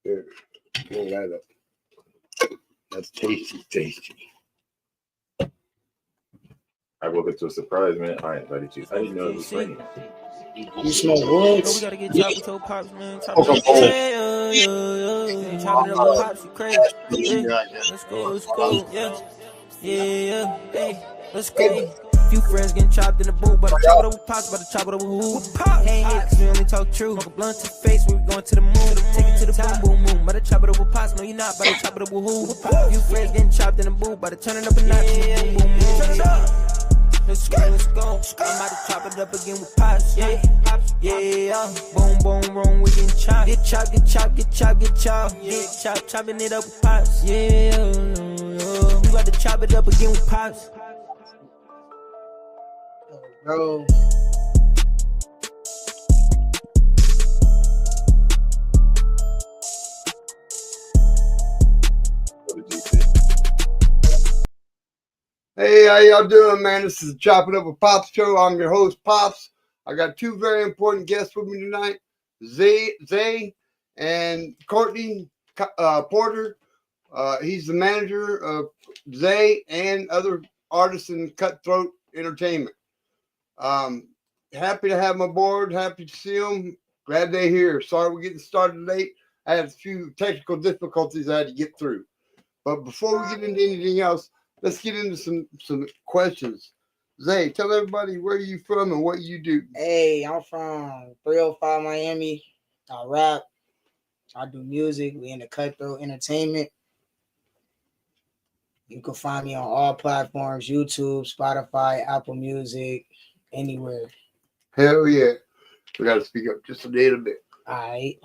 Here, roll that up. That's tasty. I woke up to a surprise, man. I invited you. I didn't know it was raining. You smoke woods? We gotta get chopped with your pops, man. Chop Okay, it up, chop it up with pops, you crazy. Let's go, yeah, hey, let's go. Few friends getting chopped in the booth, but I chop it up with pops, but I chop it up with who? Can't hit, cause we only talk true. Smoke a blunt to the face, we going to the moon. Take it to the boom, but I chop it up with pops, no you not, but I chop it up with who? Few friends getting chopped in the booth, but I turn it up a notch, boom. Let's go. I'm about to chop it up again with pops, yeah. Boom, wrong, we getting chopped. Get chopped, chopping it up with pops, yeah. We about to chop it up again with pops. Bro. Hey, how y'all doing, man? This is the Chop It Up with Pops show. I'm your host, Pops. I got two very important guests with me tonight, ZAEE and Courtney Porter. He's the manager of ZAEE and other artists in Cutthroat Entertainment. Happy to have them aboard. Happy to see them. Glad they're here. Sorry we're getting started late. I had a few technical difficulties I had to get through. But before we get into anything else, let's get into some questions. ZAEE, tell everybody where you from and what you do. Hey, I'm from 305 Miami. I rap. I do music. We in the Cutthroat Entertainment. You can find me on all platforms: YouTube, Spotify, Apple Music, anywhere. Hell yeah. We got to speak up just a little bit. All right.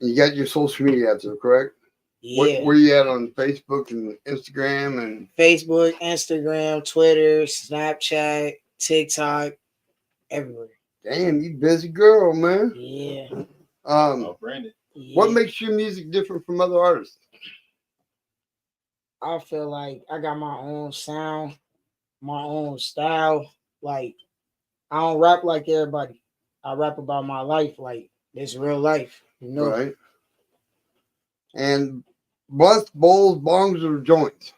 You got your social media out there, correct? Yeah. Where you at on Facebook and Instagram and Facebook, Instagram, Twitter, Snapchat, TikTok, everywhere. Damn, you busy girl, man. Yeah. Brandon. Yeah. What makes your music different from other artists? I feel like I got my own sound, my own style. Like, I don't rap like everybody. I rap about my life, like this real life, you know. Right. And blunts, bowls, bongs, or joints?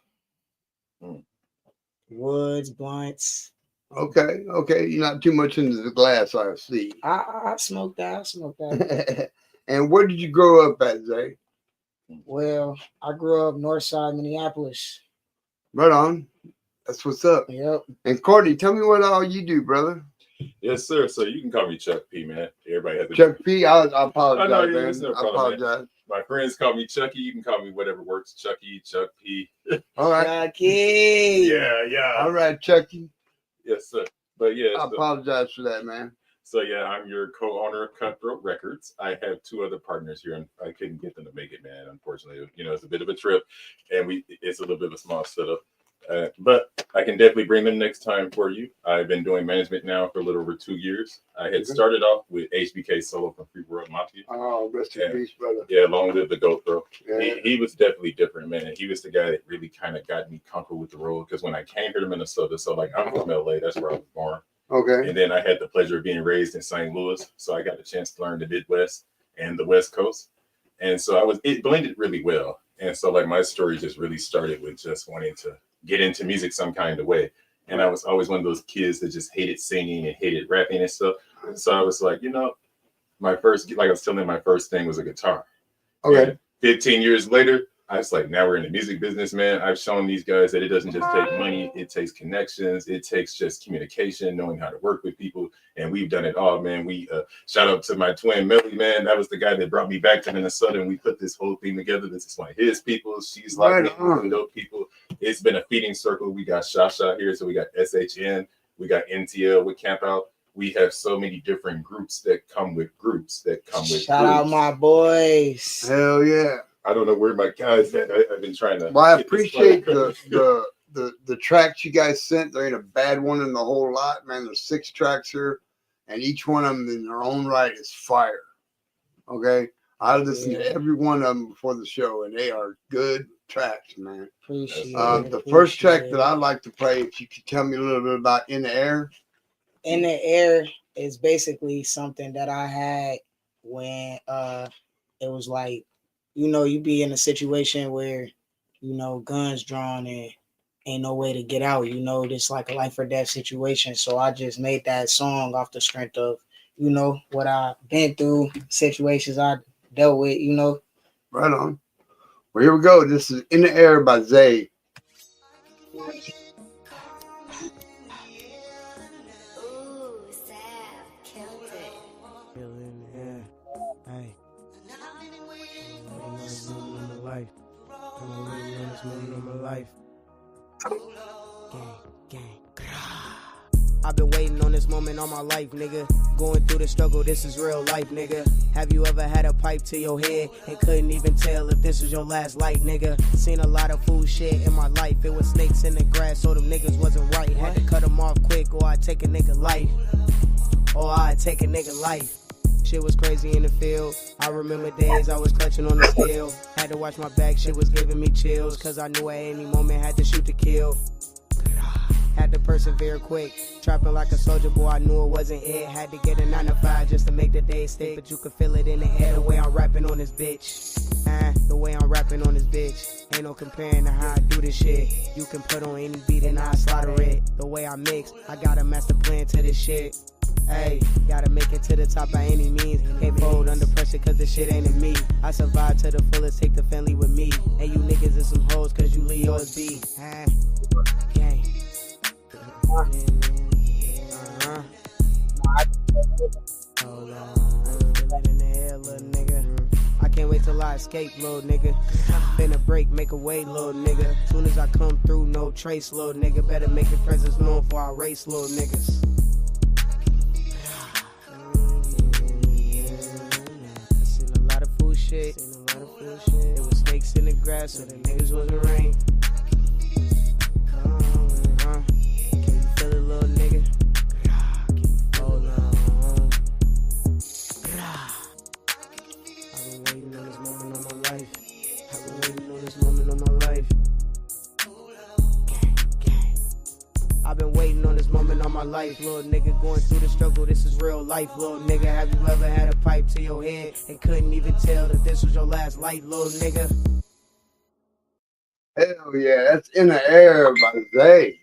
Woods, blunts. Okay. You're not too much into the glass, I see. I smoke that. And where did you grow up at, ZAEE? Well, I grew up Northside, Minneapolis. Right on. That's what's up. Yep. And Courtney, tell me what all you do, brother. Yes, sir. So you can call me Chuck P, man. Everybody has a Chuck P. I apologize, no, man. no problem, I apologize. Man. My friends call me Chuckie. You can call me whatever works. Chuckie, Chuck P. All right. Chuckie. Yeah. All right, Chuckie. Yes, sir. But yeah. I apologize for that, man. So yeah, I'm your co-owner of Cutthroat Records. I have two other partners here, and I couldn't get them to make it, man. Unfortunately, it's a bit of a trip, and it's a little bit of a small setup. But I can definitely bring them next time for you. I've been doing management now for a little over 2 years. I had started off with HBK Solo from Free World Mafia. Oh, rest in peace, brother. Yeah, long live the GOAT, bro. Yeah. He was definitely different, man. He was the guy that really kind of got me comfortable with the role. Because when I came here to Minnesota, so like I'm from LA, that's where I was born. Okay. And then I had the pleasure of being raised in St. Louis, so I got a chance to learn the Midwest and the West Coast. And so it blended really well. And so like my story just really started with just wanting to get into music some kind of way. And I was always one of those kids that just hated singing and hated rapping and stuff. So I was like, my first thing was a guitar. Okay. And 15 years later, I was like, now we're in the music business, man. I've shown these guys that it doesn't just take money. It takes connections. It takes just communication, knowing how to work with people. And we've done it all, man. We shout out to my twin, Millie, man. That was the guy that brought me back to Minnesota. And we put this whole thing together. This is one of his people. She's like dope people. It's been a feeding circle. We got Shasha here. So we got SHN. We got NTL with Camp Out. We have so many different groups that come with groups Shout out my boys. Hell yeah. I don't know where my guys at. I've been trying to. Well, I appreciate the tracks you guys sent. There ain't a bad one in the whole lot, man. There's 6 tracks here, and each one of them in their own right is fire. Okay, I listened to every one of them before the show, and they are good tracks, man. Appreciate the first track that I'd like to play, if you could tell me a little bit about "In the Air." In the Air is basically something that I had when it was like, you be in a situation where, guns drawn and ain't no way to get out. It's like a life or death situation. So I just made that song off the strength of, what I've been through, situations I dealt with, Right on. Well, here we go. This is In the Air by ZAEE. I've been waiting on this moment all my life, nigga. Going through the struggle, this is real life, nigga. Have you ever had a pipe to your head and couldn't even tell if this was your last light, nigga? Seen a lot of fool shit in my life. It was snakes in the grass, so them niggas wasn't right. Had to cut them off quick or I'd take a nigga life. Shit was crazy in the field. I remember days I was clutching on the steel. Had to watch my back, shit was giving me chills. Cause I knew at any moment had to shoot to kill. Had to persevere quick. Trapping like a soldier, boy, I knew it wasn't it. Had to get a 9 to 5 just to make the day stick. But you could feel it in the air the way I'm rapping on this bitch. The way I'm rapping on this bitch. Ain't no comparing to how I do this shit. You can put on any beat and I slaughter it. The way I mix, I got a master plan to this shit. Hey, gotta make it to the top by any means. Can't fold under pressure cause this shit ain't in me. I survive to the fullest, take the family with me. And you niggas is some hoes cause you Leo's B. Gang. Hold on, feel it in the air, little nigga. I can't wait till I escape, little nigga. Finna break, make a way, little nigga. Soon as I come through, no trace, little nigga. Better make your presence known for our race, little niggas. I seen a lot of fool shit. It was snakes in the grass, so the niggas wasn't rain. Can you feel it, little nigga? Hold on. I've been waiting on this moment all my life. I've been waiting on this moment all my life, little nigga. Going through the struggle, this is real life, little nigga. Have you ever had a pipe to your head and couldn't even tell that this was your last light, little nigga? Hell yeah, that's In the Air by ZAEE.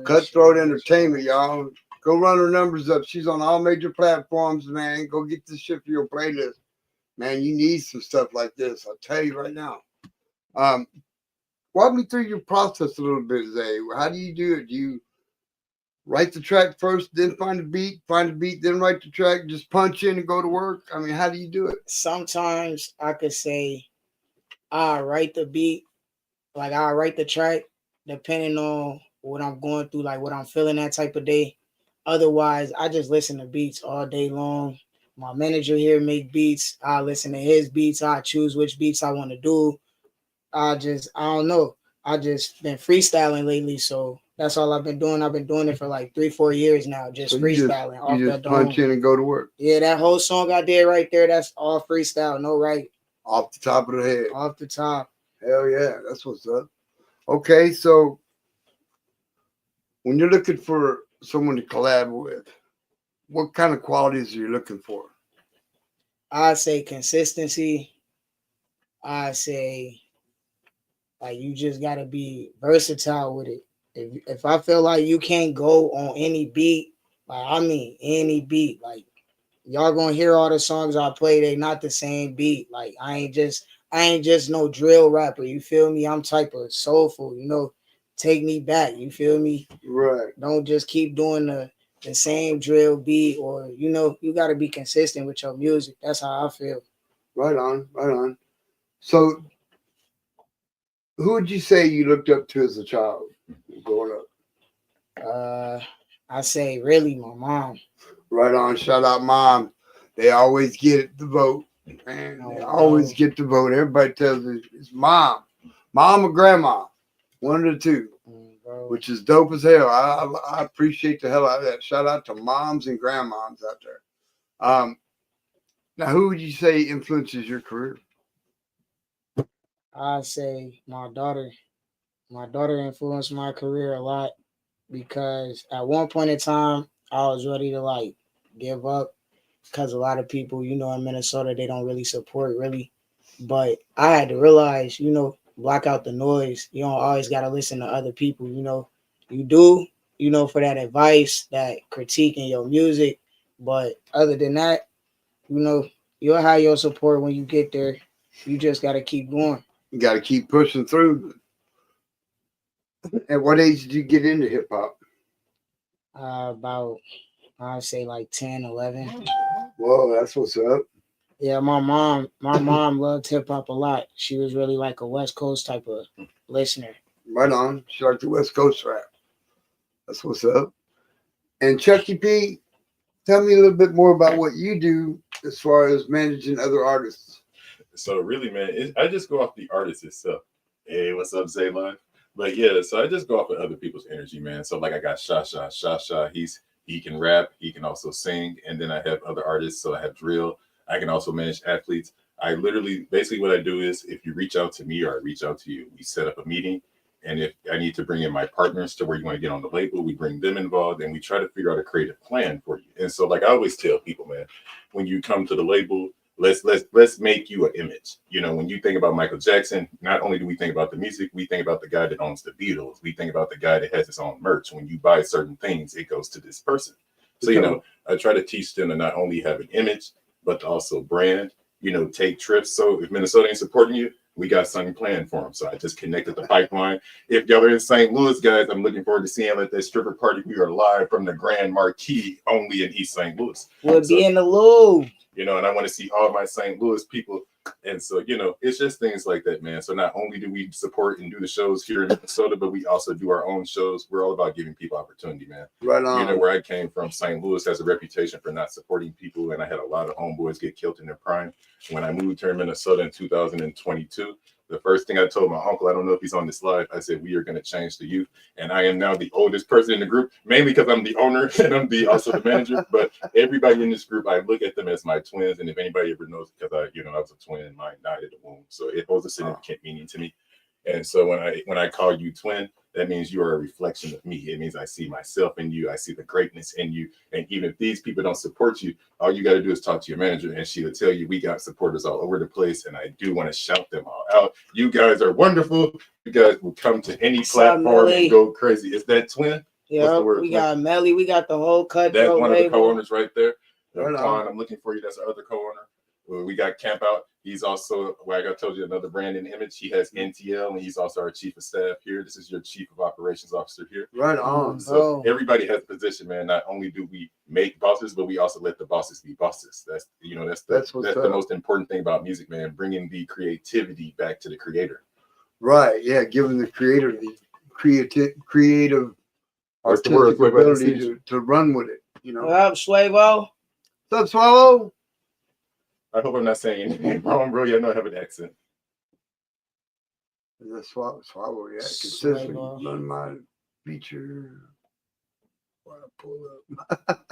Cutthroat Entertainment, y'all. Go run her numbers up. She's on all major platforms, man. Go get this shit for your playlist. Man, you need some stuff like this. I'll tell you right now. Walk me through your process a little bit, ZAEE. How do you do it? Do you write the track first, then find the beat, then write the track, just punch in and go to work? I mean, how do you do it? Sometimes I could say I write the beat, like I write the track, depending on what I'm going through, like what I'm feeling that type of day. Otherwise, I just listen to beats all day long. My manager here make beats. I listen to his beats. I choose which beats I want to do. I don't know. I just been freestyling lately, so that's all I've been doing. I've been doing it for like 3-4 years now, just So freestyling off you the just dome. punch in and go to work. Yeah, that whole song I did right there, that's all freestyle, no right. Off the top of the head. Off the top. Hell yeah, that's what's up. Okay, so when you're looking for someone to collab with, what kind of qualities are you looking for? I say consistency. I say like you just gotta be versatile with it. If I feel like you can't go on any beat, like I mean any beat, like y'all gonna hear all the songs I play, they not the same beat. Like I ain't just no drill rapper, you feel me? I'm type of soulful, take me back, you feel me? Right. Don't just keep doing the same drill beat, or you gotta be consistent with your music. That's how I feel. Right on. So who would you say you looked up to as a child growing up? I say really my mom. Right on. Shout out mom. They always get the vote. Man, they always get the vote. Everybody tells me it's mom or grandma. One of the two. Which is dope as hell. I appreciate the hell out of that. Shout out to moms and grandmoms out there. Now, who would you say influences your career? I say my daughter. My daughter influenced my career a lot because at one point in time, I was ready to like give up. because a lot of people, you know, in Minnesota, they don't really support really. But I had to realize, you know, block out the noise. You don't always got to listen to other people, you know. You do, you know, for that advice, that critique in your music. But other than that, you know, you'll have your support when you get there. You just got to keep going. You got to keep pushing through. At what age did you get into hip hop? About, I'd say like 10, 11. Whoa, that's what's up. Yeah, my mom loved hip hop a lot. She was really like a West Coast type of listener. Right on. She liked the West Coast rap. That's what's up. And Chuckie P, tell me a little bit more about what you do as far as managing other artists. So really, man, I just go off the artist itself. Hey, what's up, Zay Live? But yeah, so I just go off of other people's energy, man. So like I got Shasha. He can rap, he can also sing, and then I have other artists. So I have drill. I can also manage athletes. I literally, basically what I do is if you reach out to me or I reach out to you, we set up a meeting. And if I need to bring in my partners to where you want to get on the label, we bring them involved and we try to figure out a creative plan for you. And so like I always tell people, man, when you come to the label, let's make you an image. You know, when you think about Michael Jackson, not only do we think about the music, we think about the guy that owns the Beatles. We think about the guy that has his own merch. When you buy certain things, it goes to this person. So, you know, I try to teach them to not only have an image, but to also brand, you know, take trips. So if Minnesota ain't supporting you, we got something planned for them. So I just connected the pipeline. If y'all are in St. Louis, guys, I'm looking forward to seeing you at that stripper party. We are live from the Grand Marquis, only in East St. Louis. We'll be in the loop. You know, and I want to see all my St. Louis people. And so, you know, it's just things like that, man. So not only do we support and do the shows here in Minnesota, but we also do our own shows. We're all about giving people opportunity, man. Right on. You know, where I came from, St. Louis has a reputation for not supporting people. And I had a lot of homeboys get killed in their prime. When I moved here in Minnesota in 2022, the first thing I told my uncle, I don't know if he's on this live, I said, we are going to change the youth. And I am now the oldest person in the group, mainly because I'm the owner and I'm also the manager. But everybody in this group, I look at them as my twins. And if anybody ever knows, because I was a twin, mine died at the womb. So it holds a significant meaning to me. And so when I call you twin, that means you are a reflection of me. It means I see myself in you. I see the greatness in you. And even if these people don't support you, all you got to do is talk to your manager and she will tell you we got supporters all over the place. And I do want to shout them all out. You guys are wonderful. You guys will come to any platform and go crazy. Is that twin? Yeah, we got Melly. We got the whole CUTTZ. That's one of the co-owners right there. I'm looking for you. That's our other co-owner. We got Camp Out. He's also, like I told you, another brand and image. He has NTL, and he's also our chief of staff here. This is your chief of operations officer here. Right on. So everybody has a position, man. Not only do we make bosses, but we also let the bosses be bosses. That's the most important thing about music, man. Bringing the creativity back to the creator. Right. Yeah. Giving the creator the creative artistic ability to run with it. You know. What up, Swavo? What's up, Swallow? I hope I'm not saying anything wrong, bro. Yeah, I know I have an accent. The swallow, yeah. Consistently run my feature. Want to pull up.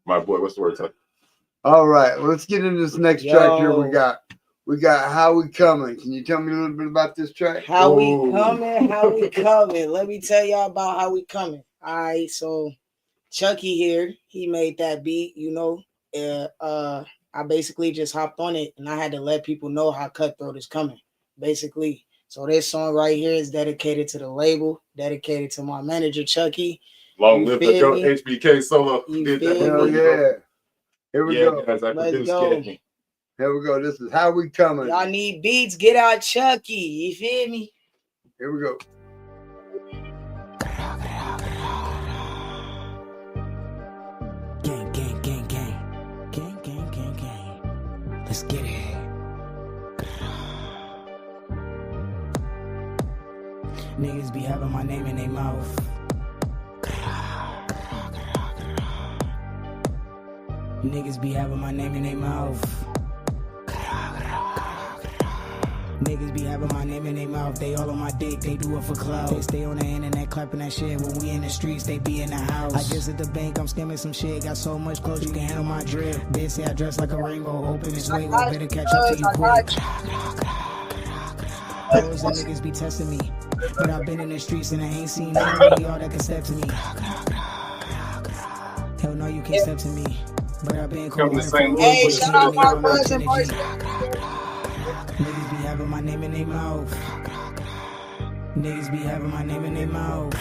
My boy, what's the word? All right, well, let's get into this next track here. We got How We Coming. Can you tell me a little bit about this track? How we coming. Let me tell y'all about how we coming. All right, so Chuckie here, he made that beat, you know. I basically just hopped on it and I had to let people know how Cutthroat is coming, basically. So this song right here is dedicated to the label, dedicated to my manager, Chuckie. Long live the GOAT HBK Solo. Hell yeah. Here we go. Guys, Let's go. Here we go. This is How We Coming. Y'all need beats, get out Chuckie. You feel me? Here we go. Let's get it. Niggas be having my name in their mouth. Niggas be having my name in their mouth. Niggas be having my name in their mouth. They all on my dick, they do it for clout. They stay on the internet clapping that shit. When we in the streets, they be in the house. I just at the bank, I'm skimming some shit. Got so much clothes, you can handle my drip. They say I dress like a rainbow. Open this way, we better catch up to you quick. Those niggas be testing me. But I've been in the streets and I ain't seen nobody all that can step to me. Hell no, you can't step to me. But I've been Come to St. Louis. Hey, shout out my cousin. Niggas be having my name in their mouth. Niggas be having my name in their mouth.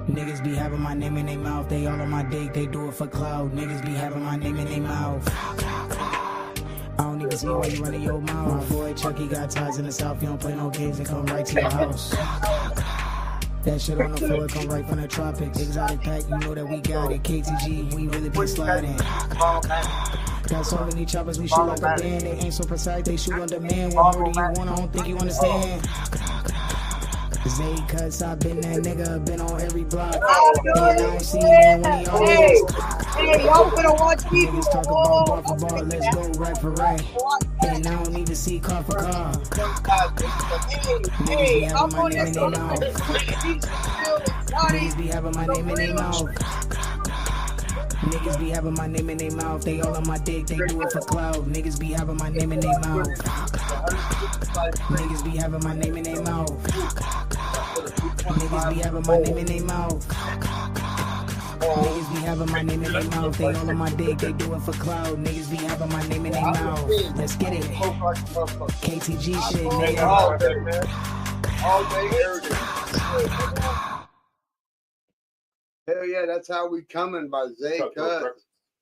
Niggas be having my name in their mouth. They all on my dick, they do it for clout. Niggas be having my name in their mouth. I don't even see why you running your mouth. My boy Chuckie got ties in the south. You don't play no games and come right to your house. That shit on the floor, come right from the tropics. Exotic pack, you know that we got it. KTG, we really be sliding. Got so many choppers, we shoot like a band. They ain't so precise, they shoot on demand. What more do you want? I don't think you understand. ZAEE CUTTZ, I been that nigga, been on every block. And I don't see man when he on Hey, y'all finna watch me. niggas talk about bar for bar, let's go right for right. And I don't need to see car for car. Hey, I'm on name in this. their mouth. Niggas be having my name in their mouth. Niggas be having my name in their mouth. They all on my dick, they do it for clout. Niggas be having my name in their mouth. Niggas be having my name in their mouth. Niggas be having my name in their mouth. Niggas be having my name in their mouth. They all on my dick, they do it for clout. Niggas be having my name in their mouth. Let's get it. KTG shit, nigga. All day, man. All day, every day. Hell yeah, that's how we coming by ZAEE CUTTZ.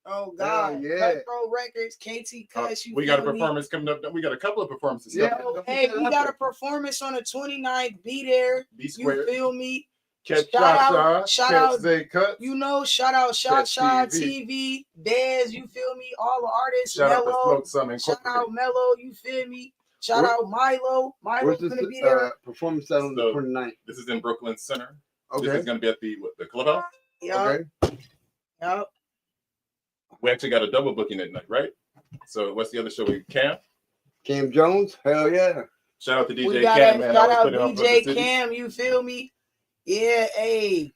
Oh God, yeah. Cutthroat Records, KT Cuts. We got a performance coming up. We got a couple of performances. Yeah. coming up. Hey, we got a performance on the 29th. Be there. Be You square. feel me? Catch Shout out ZAEE CUTTZ. You know, shout out Shot Catch Shot TV. TV, Dez, you feel me? All the artists, Shout out to Mello, Smoke Some shout out Incorporated. Mello, you feel me? Shout Where- out Milo. Where's Milo's this gonna be there. performance at on the So- 29th? This is in Brooklyn Center. This Okay. is going to be at the clubhouse. Yup, Okay. yup. We actually got a double booking at night, right? So what's the other show? We Cam. Cam Jones? Hell yeah. Shout out to DJ We got Cam, a man. shout Always out putting on for the DJ city. Cam, you feel me? Yeah, hey.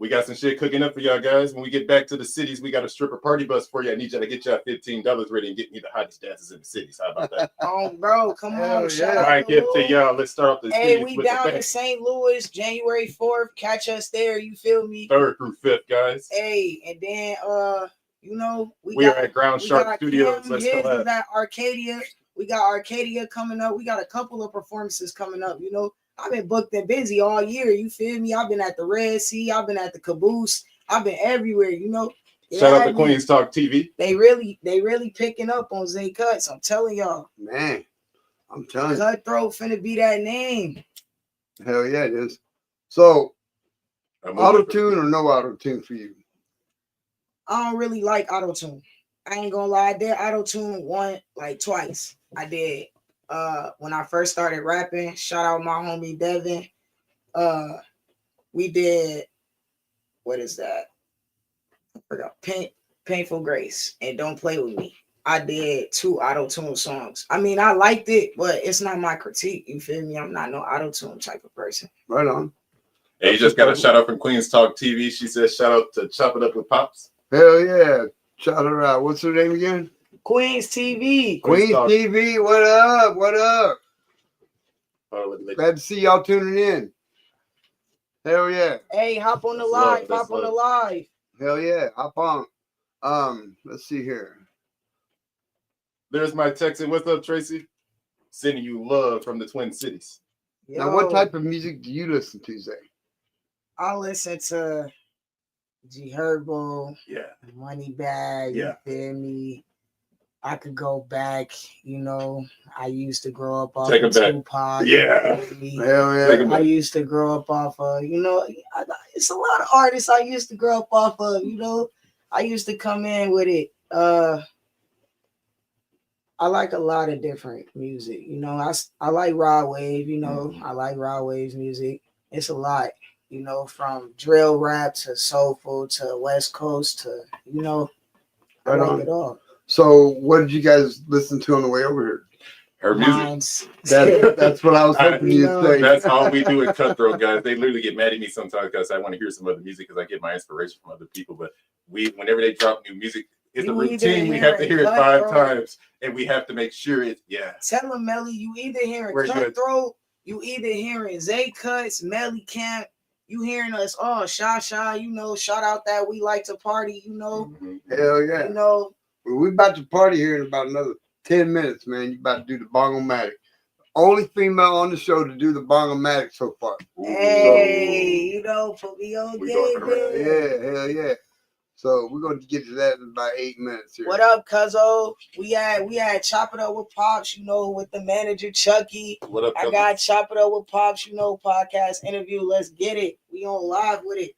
We got some shit cooking up for y'all guys. When we get back to the cities, we got a stripper party bus for you. I need y'all to get y'all $15 ready and get me the hottest dances in the cities. How about that? Oh, bro, come Hell on. Shout yeah. All out right, to get Lou. to y'all. Let's start off the Hey, cities we with down the in bang. St. Louis, January 4th. Catch us there, you feel me? 3rd through 5th, guys. Hey, and then you know, We are at Ground Shark Studios. Cam, Let's his collab. is at Arcadia. We got Arcadia coming up. We got a couple of performances coming up. You know, I've been booked and busy all year. You feel me? I've been at the Red Sea. I've been at the Caboose. I've been everywhere. You know. Shout out to Yeah, Queens Talk TV. They really picking up on ZAEE CUTTZ. I'm telling y'all, Man, I'm telling you. Cutthroat finna be that name. Hell yeah, it is. So, I'm auto tune or no auto tune for you? I don't really like auto tune. I ain't gonna lie, I did auto tune twice. I did when I first started rapping. Shout out my homie Devin. We did, what is that? I forgot. Painful Grace and Don't Play With Me. I did 2 auto tune songs. I mean, I liked it, but it's not my critique. You feel me? I'm not no auto tune type of person. Right on. Hey, you just got a shout out from Queens Talk TV. She says shout out to Chop It Up with Pops. Hell yeah. Shout her out. What's her name again? Queens TV. Queen Talk. TV. What up? What up? Glad to see y'all tuning in. Hell yeah. Hey, hop on the That's live. love, Hop that's on the love. live. Hell yeah. Hop on. Let's see here. There's my text. What's up, Tracy? Sending you love from the Twin Cities. Now, what Yo, type of music do you listen to, Zay? I listen to G Herbo, Yeah. Money Bag, Yeah. you feel me? I could go back, you know. I used to grow up off Take of it back. Tupac. Yeah. You feel me? Hell Take yeah. it I used to grow up off of, you know, it's a lot of artists I used to grow up off of, you know. I used to come in with it. I like a lot of different music, you know. I like Raw Wave, you know. I like Raw Wave's music. It's a lot, you know, from drill rap to soulful to West Coast to, you know, I Right like on. it all. So, what did you guys listen to on the way over here? Her music. Mines. That's what I was hoping you'd say. That's all we do at Cutthroat, guys. They literally get mad at me sometimes because I want to hear some other music because I get my inspiration from other people. But whenever they drop new music, it's a You either routine. We hear have to it hear it 5 Cutthroat. times, and we have to make sure it's Tell them, Melly, you either hearing Very good. Cutthroat, you either hearing ZAEE CUTTZ, Melly Camp, you hearing us, oh, sha, you know, shout out that we like to party, you know. Hell yeah. You know. Well, we about to party here in about another 10 minutes, man. You about to do the bongomatic. Only female on the show to do the bongomatic so far. Hey, you know, put me on game, man. Yeah, hell yeah. So we're gonna get to that in about 8 minutes here. What up, Cuzzo? We had Chop It Up with Pops, you know, with the manager Chuckie. What up, I got Chop It Up with Pops, you know, podcast interview. Let's get it. We on live with it.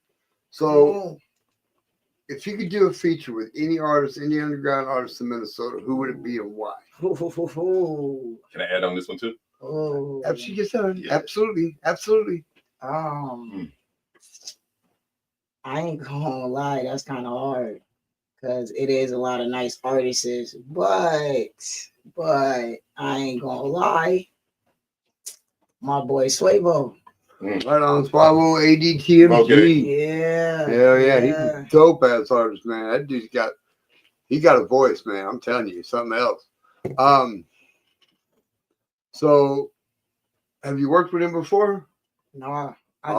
So if you could do a feature with any artist, any underground artist in Minnesota, who would it be and why? Can I add on this one too? Oh, Absolutely, absolutely. I ain't gonna lie, that's kind of hard because it is a lot of nice artists, but I ain't gonna lie, my boy Swavo. Right on, Swavo, ADTMG. Yeah. Hell yeah, he's a dope ass artist, man. That dude's got a voice, man. I'm telling you, something else. So have you worked with him before? Nah. I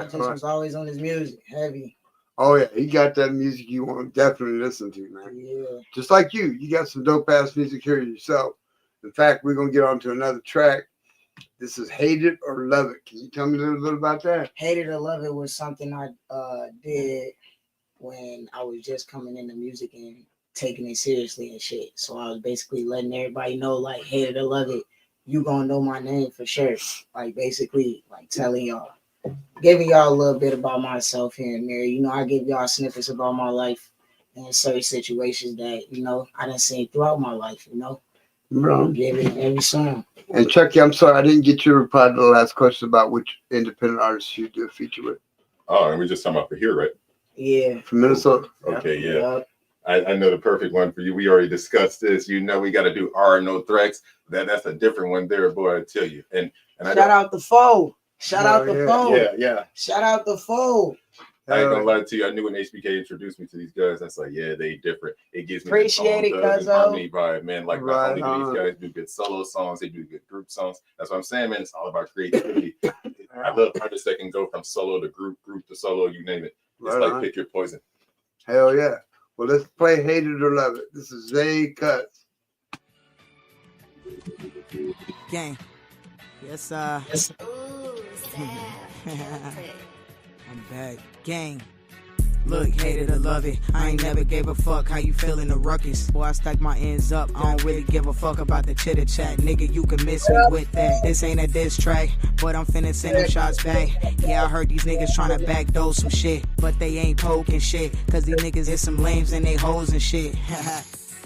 just was always on his music, heavy. Oh yeah, he got that music you want to definitely listen to, man. Yeah. Just like you got some dope ass music here yourself. In fact, we're gonna get on to another track. This is Hate It or Love It. Can you tell me a little bit about that? Hate It or Love It was something I did when I was just coming into music and taking it seriously and shit. So I was basically letting everybody know, like, hate it or love it, you gonna know my name for sure. Like, basically, like, telling y'all, giving y'all a little bit about myself here and there. You know, I give y'all snippets about my life and certain situations that, you know, I done seen throughout my life, you know. Bro. Give it every song. And Chuckie, I'm sorry, I didn't get your reply to the last question about which independent artists you do a feature with. Oh, and we're just talking about for here, right? Yeah. From Minnesota. Okay, yeah. I know the perfect one for you. We already discussed this. You know, we got to do R No Threats. That's a different one there, boy. I tell you. And shout out the foe. Shout out the phone. Yeah. Shout out the phone. I ain't gonna lie to you. I knew when HBK introduced me to these guys, that's like, yeah, they different. It gives me appreciate it, cuz harmony vibe, man. Like not only do these guys do good solo songs, they do good group songs. That's what I'm saying, man. It's all about creativity. I love artists that can go from solo to group to solo, you name it. It's like pick your poison. Hell yeah. Well, let's play Hate It or Love It. This is ZAEE CUTTZ. Gang. Yes, I'm back. Gang. Look, hate it or love it, I ain't never gave a fuck how you feel in the ruckus. Boy, I stack my ends up, I don't really give a fuck about the chitter chat. Nigga, you can miss me with that. This ain't a diss track, but I'm finna send them shots back. Yeah, I heard these niggas tryna backdoor some shit, but they ain't poking shit, cause these niggas is some lames and they hoes and shit.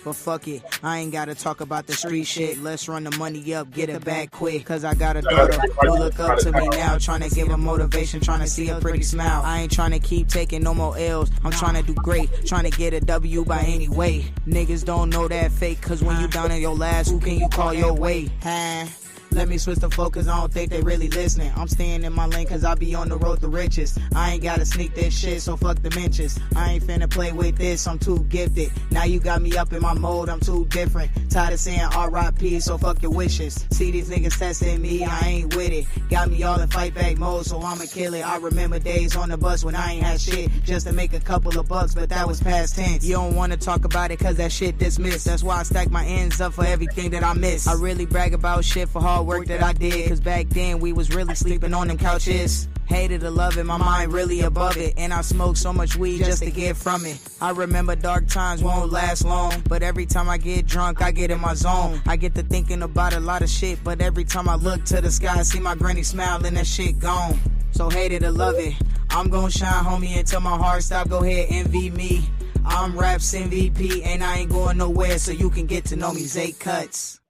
But fuck it, I ain't gotta talk about the street shit. Let's run the money up, get it back quick. Cause I got a daughter who look up to me now, trying to give her motivation, trying to see a pretty smile. I ain't trying to keep taking no more L's, I'm trying to do great, trying to get a W by any way. Niggas don't know that fake, cause when you down in your last, who can you call your way? Huh? Let me switch the focus, I don't think they really listening. I'm staying in my lane cause I be on the road to riches. I ain't gotta sneak this shit, so fuck the mentions. I ain't finna play with this, I'm too gifted. Now you got me up in my mode, I'm too different. Tired of saying R.I.P, so fuck your wishes. See these niggas testing me, I ain't with it. Got me all in fight back mode, so I'ma kill it. I remember days on the bus when I ain't had shit, just to make a couple of bucks, but that was past tense. You don't wanna talk about it cause that shit dismissed. That's why I stack my ends up for everything that I miss. I really brag about shit for hard work that I did, cause back then we was really sleeping on them couches. Hated or love it, my mind really above it, and I smoke so much weed just to get from it. I remember dark times won't last long, but every time I get drunk I get in my zone. I get to thinking about a lot of shit, but every time I look to the sky I see my granny smile and that shit gone. So hate it or love it, I'm gon' shine homie until my heart stop. Go ahead envy me, I'm Raps MVP and I ain't going nowhere, so you can get to know me. ZAEE CUTTZ.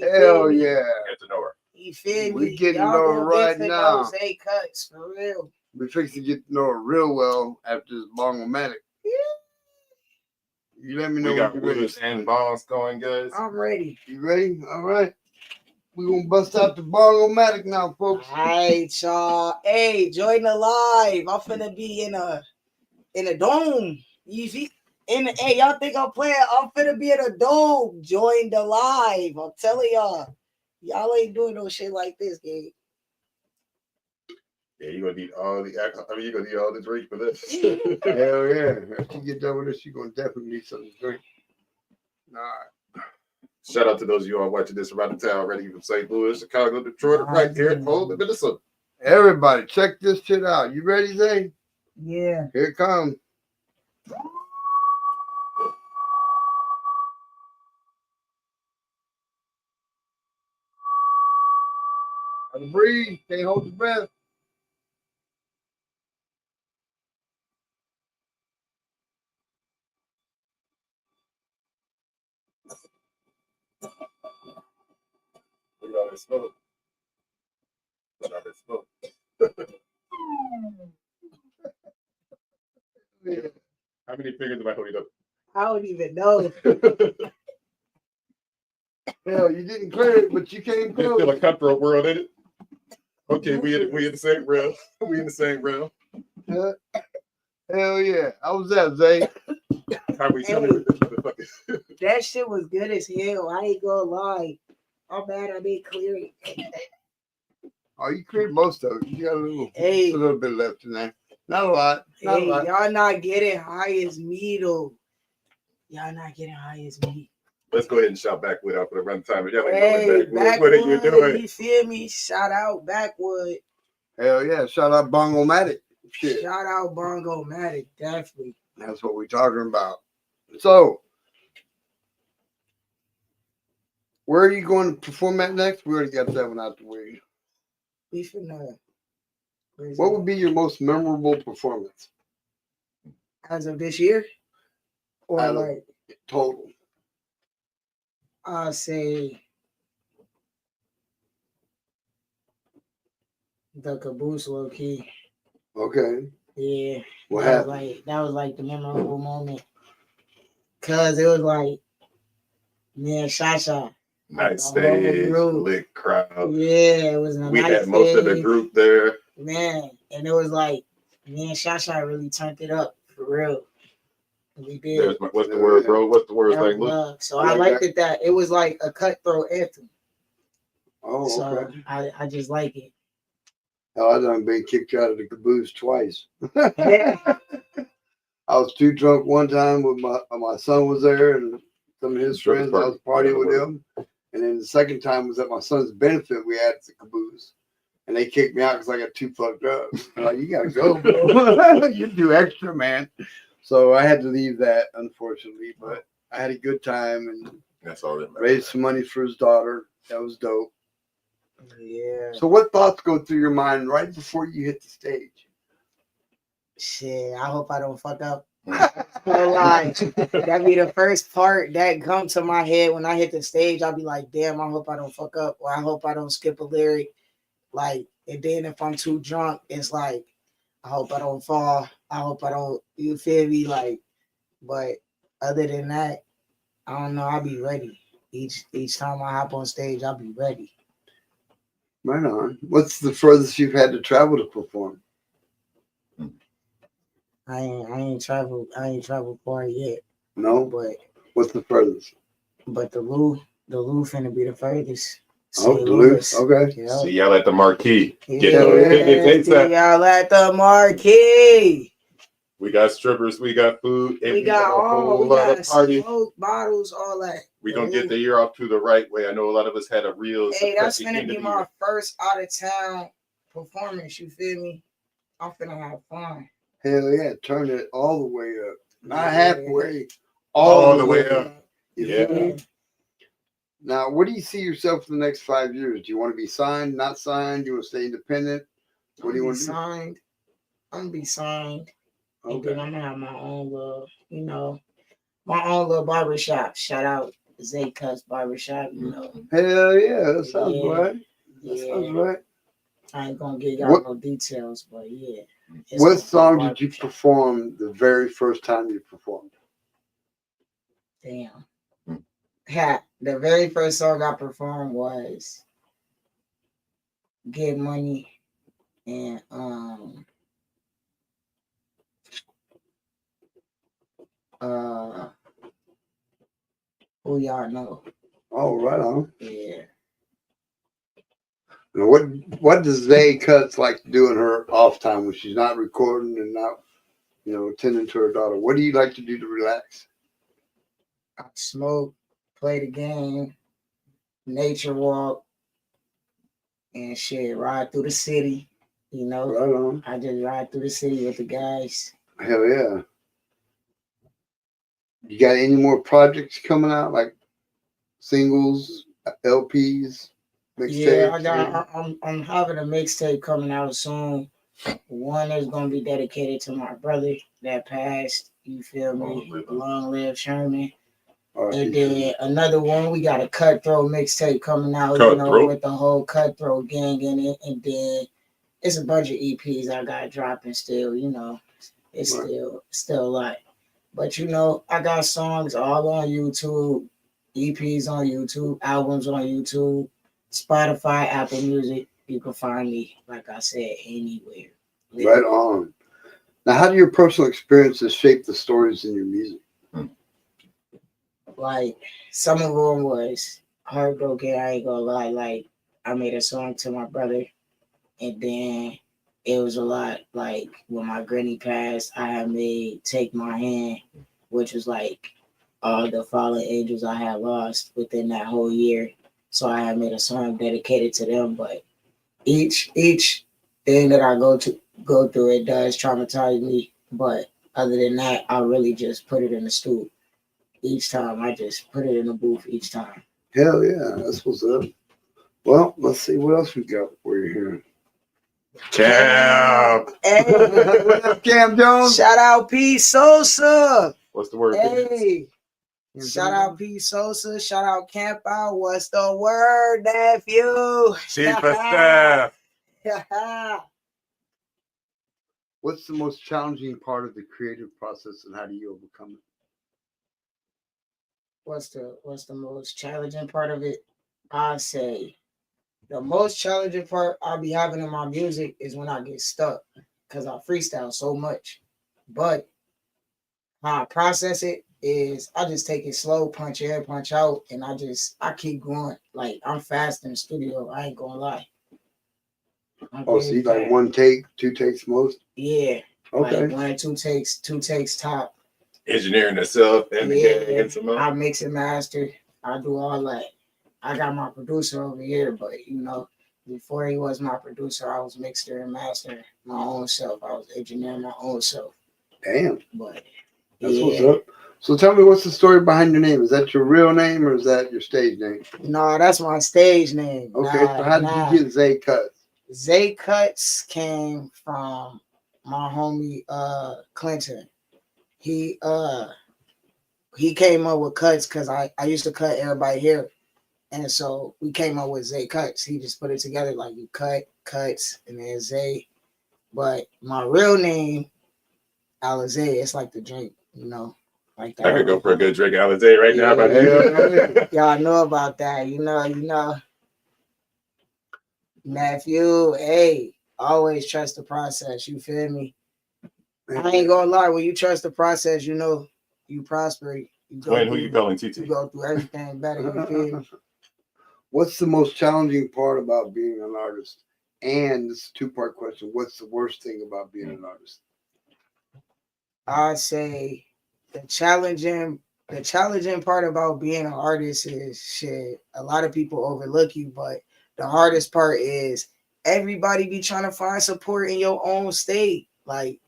Hell yeah. Get to know her. You feel me? We getting to know her right now. ZAEE CUTTZ, for real. We fix to get to know her real well after this bongomatic. You let me know. We got Winners and Bonds going, guys. I'm ready. You ready? All right. We're gonna bust out the bongomatic now, folks. All right, y'all. Hey, join the live. I'm finna be in a dome. Easy. Hey, y'all think I'm playing? I'm finna be in a dome. Join the live. I'm telling y'all. Y'all ain't doing no shit like this, gang. Yeah, you're gonna need all the. I mean, you're gonna need all the drink for this. Hell yeah! After you get done with this, you're gonna definitely need something to drink. All right. Shout out to those of you all watching this around the town, ready from St. Louis, Chicago, Detroit, right here at home in Minnesota. Everybody, check this shit out. You ready, Zay? Yeah. Here it comes. Gotta breathe. Can't hold your breath. Look at all that smoke. Look at all that smoke. Yeah. How many fingers am I holding up? I don't even know. Hell, you didn't clear it, but you came There's still a close. cutthroat world in it. Okay, we in the same realm. We in the same realm. Hell yeah. How was that, Zay? How we telling with this motherfucker? That shit was good as hell. I ain't gonna lie. I'm mad I didn't clear it. Oh, you cleared most of it. You got Hey. just a little bit left in there. Not a lot. Not Hey, a lot. y'all not getting high as me though. Y'all not getting high as me. Let's go ahead and shout backwood out for the runtime. Y'all ain't Hey, going backwood. What are you Backwood, doing? you feel me? Shout out Backwood. Hell yeah. Shout out Bongo-matic. Shit. Shout out Bongo-matic, definitely. That's what we're talking about. So, where are you going to perform at next? We already got that one out the way. We finna. What would be your most memorable performance? As of this year? Or Out of- like, Total. I'll say the caboose low key. Okay. Yeah. What that happened? that was like the memorable moment. Cause it was like me and Shasha. Nice The whole stage, group. lit crowd. Yeah, it was a We nice had most of the stage. group there. Man, and it was like me and Shasha really turned it up for real. We did. What's the word, bro? What's the word, That was St. Louis? love. So I I like liked that. it that it was like a cutthroat anthem. Oh, So okay. I just like it. Hell, I done been kicked out of the caboose twice. Yeah. I was too drunk one time with my son was there and some of his Brother's friends. I was party. partying with them. And then the second time was at my son's benefit we had at the caboose. And they kicked me out because I got too fucked up. They're like, you gotta go, bro. You do extra, man. So I had to leave that, unfortunately. But I had a good time and That's all that matters. raised some money for his daughter. That was dope. Yeah. So what thoughts go through your mind right before you hit the stage? Shit, I hope I don't fuck up. No lie. That'd be the first part that come to my head when I hit the stage. I'll be like, damn, I hope I don't fuck up, or I hope I don't skip a lyric. Like, and then if I'm too drunk, it's like, I hope I don't fall. I hope I don't, you feel me? Like, but other than that, I don't know. I'll be ready. Each time I hop on stage, I'll be ready. Right on. What's the furthest you've had to travel to perform? I ain't traveled far yet. No? But What's the furthest? the Lou finna be the furthest. Oh, St. Duluth. Louis. Okay. Yep. See y'all at the marquee. Get Yeah, those tickets see ASAP. y'all at the marquee. We got strippers, we got food, and We got a all. whole We lot got of party. smoke bottles, all that. We gonna get the year off to the right way. I know a lot of us had a real. Hey, that's successful gonna end be of the my year. first out of town performance. You feel me? I'm finna have fun. Hell yeah. Turn it all the way up. Not Yeah. halfway. All the way up. You Yeah. feel me? Now, where do you see yourself in the next 5 years? Do you want to be signed, not signed? Do you want to stay independent? What do you want to do? Signed. I'm gonna be signed. And Okay. then I'm gonna have my own little, my own little barbershop. Shout out ZAEE CUTTZ barbershop, Hell yeah. That sounds Yeah. right. That Yeah. sounds right. I ain't gonna give y'all What- no details, but yeah. What song did you perform the very first time you performed? Damn. Yeah, the very first song I performed was Get Money and Who Y'all Know. Oh, right on. Yeah. Now, what does ZAEE CUTTZ like to do in her off time when she's not recording and not, attending to her daughter? What do you like to do to relax? I smoke, play the game, nature walk, and shit, ride through the city. You know, Right on. I just ride through the city with the guys. Hell yeah. You got any more projects coming out, like singles, LPs, Yeah, mixtapes? I'm having a mixtape coming out soon. One is gonna be dedicated to my brother that passed. You feel me? Long live Sherman. And then another one, we got a Cutthroat mixtape coming out, with the whole Cutthroat gang in it. And then it's a bunch of EPs I got dropping still, It's still a lot. But I got songs all on YouTube, EPs on YouTube, albums on YouTube, Spotify, Apple Music. You can find me, like I said, anywhere. Right on. Now, how do your personal experiences shape the stories in your music? Like, some of them was heartbroken, I ain't gonna lie. Like, I made a song to my brother, and then it was a lot. Like, when my granny passed, I had made Take My Hand, which was like all the fallen angels I had lost within that whole year. So I had made a song dedicated to them. But each thing that I go through, it does traumatize me. But other than that, I really just put it in the studio. Each time, I just put it in the booth each time. Hell yeah, that's what's up. Well, let's see what else we got for you here. Camp. Hey, what up, Cam Jones? Shout out P Sosa. What's the word? Hey. Shout out P Sosa. Shout out Camp Out. What's the word, nephew? Chief of Staff. What's the most challenging part of the creative process, and how do you overcome it? What's the most challenging part of it? I say the most challenging part I'll be having in my music is when I get stuck, because I freestyle so much. But how I process it is I just take it slow, punch in, punch out, and I keep going. Like, I'm fast in the studio. I ain't gonna lie. So you like 1 take, 2 takes most? Yeah. Okay. Like 1 or 2 takes top. Engineering itself and I mix and master. I do all that. I got my producer over here, but before he was my producer, I was mixer and mastering my own self. I was engineering my own self. Damn. But that's what's up. So tell me, what's the story behind your name? Is that your real name or is that your stage name? No, that's my stage name. Okay, so how did you get ZAEE CUTTZ? ZAEE CUTTZ came from my homie Clinton. He came up with CUTTZ because I used to cut everybody hair. And so we came up with ZAEE CUTTZ. He just put it together like you CUTTZ, and then ZAEE. But my real name, Alizé, it's like the drink, Like that. I could go for a good drink Alizé right now. But y'all know about that, Nephew, hey, always trust the process. You feel me? I ain't gonna lie. When you trust the process, you prosper. Twin, who you calling TT? You go through everything better. You feel me? What's the most challenging part about being an artist? And this is a 2-part question. What's the worst thing about being an artist? I say the challenging part about being an artist is shit. A lot of people overlook you, but the hardest part is everybody be trying to find support in your own state. Like,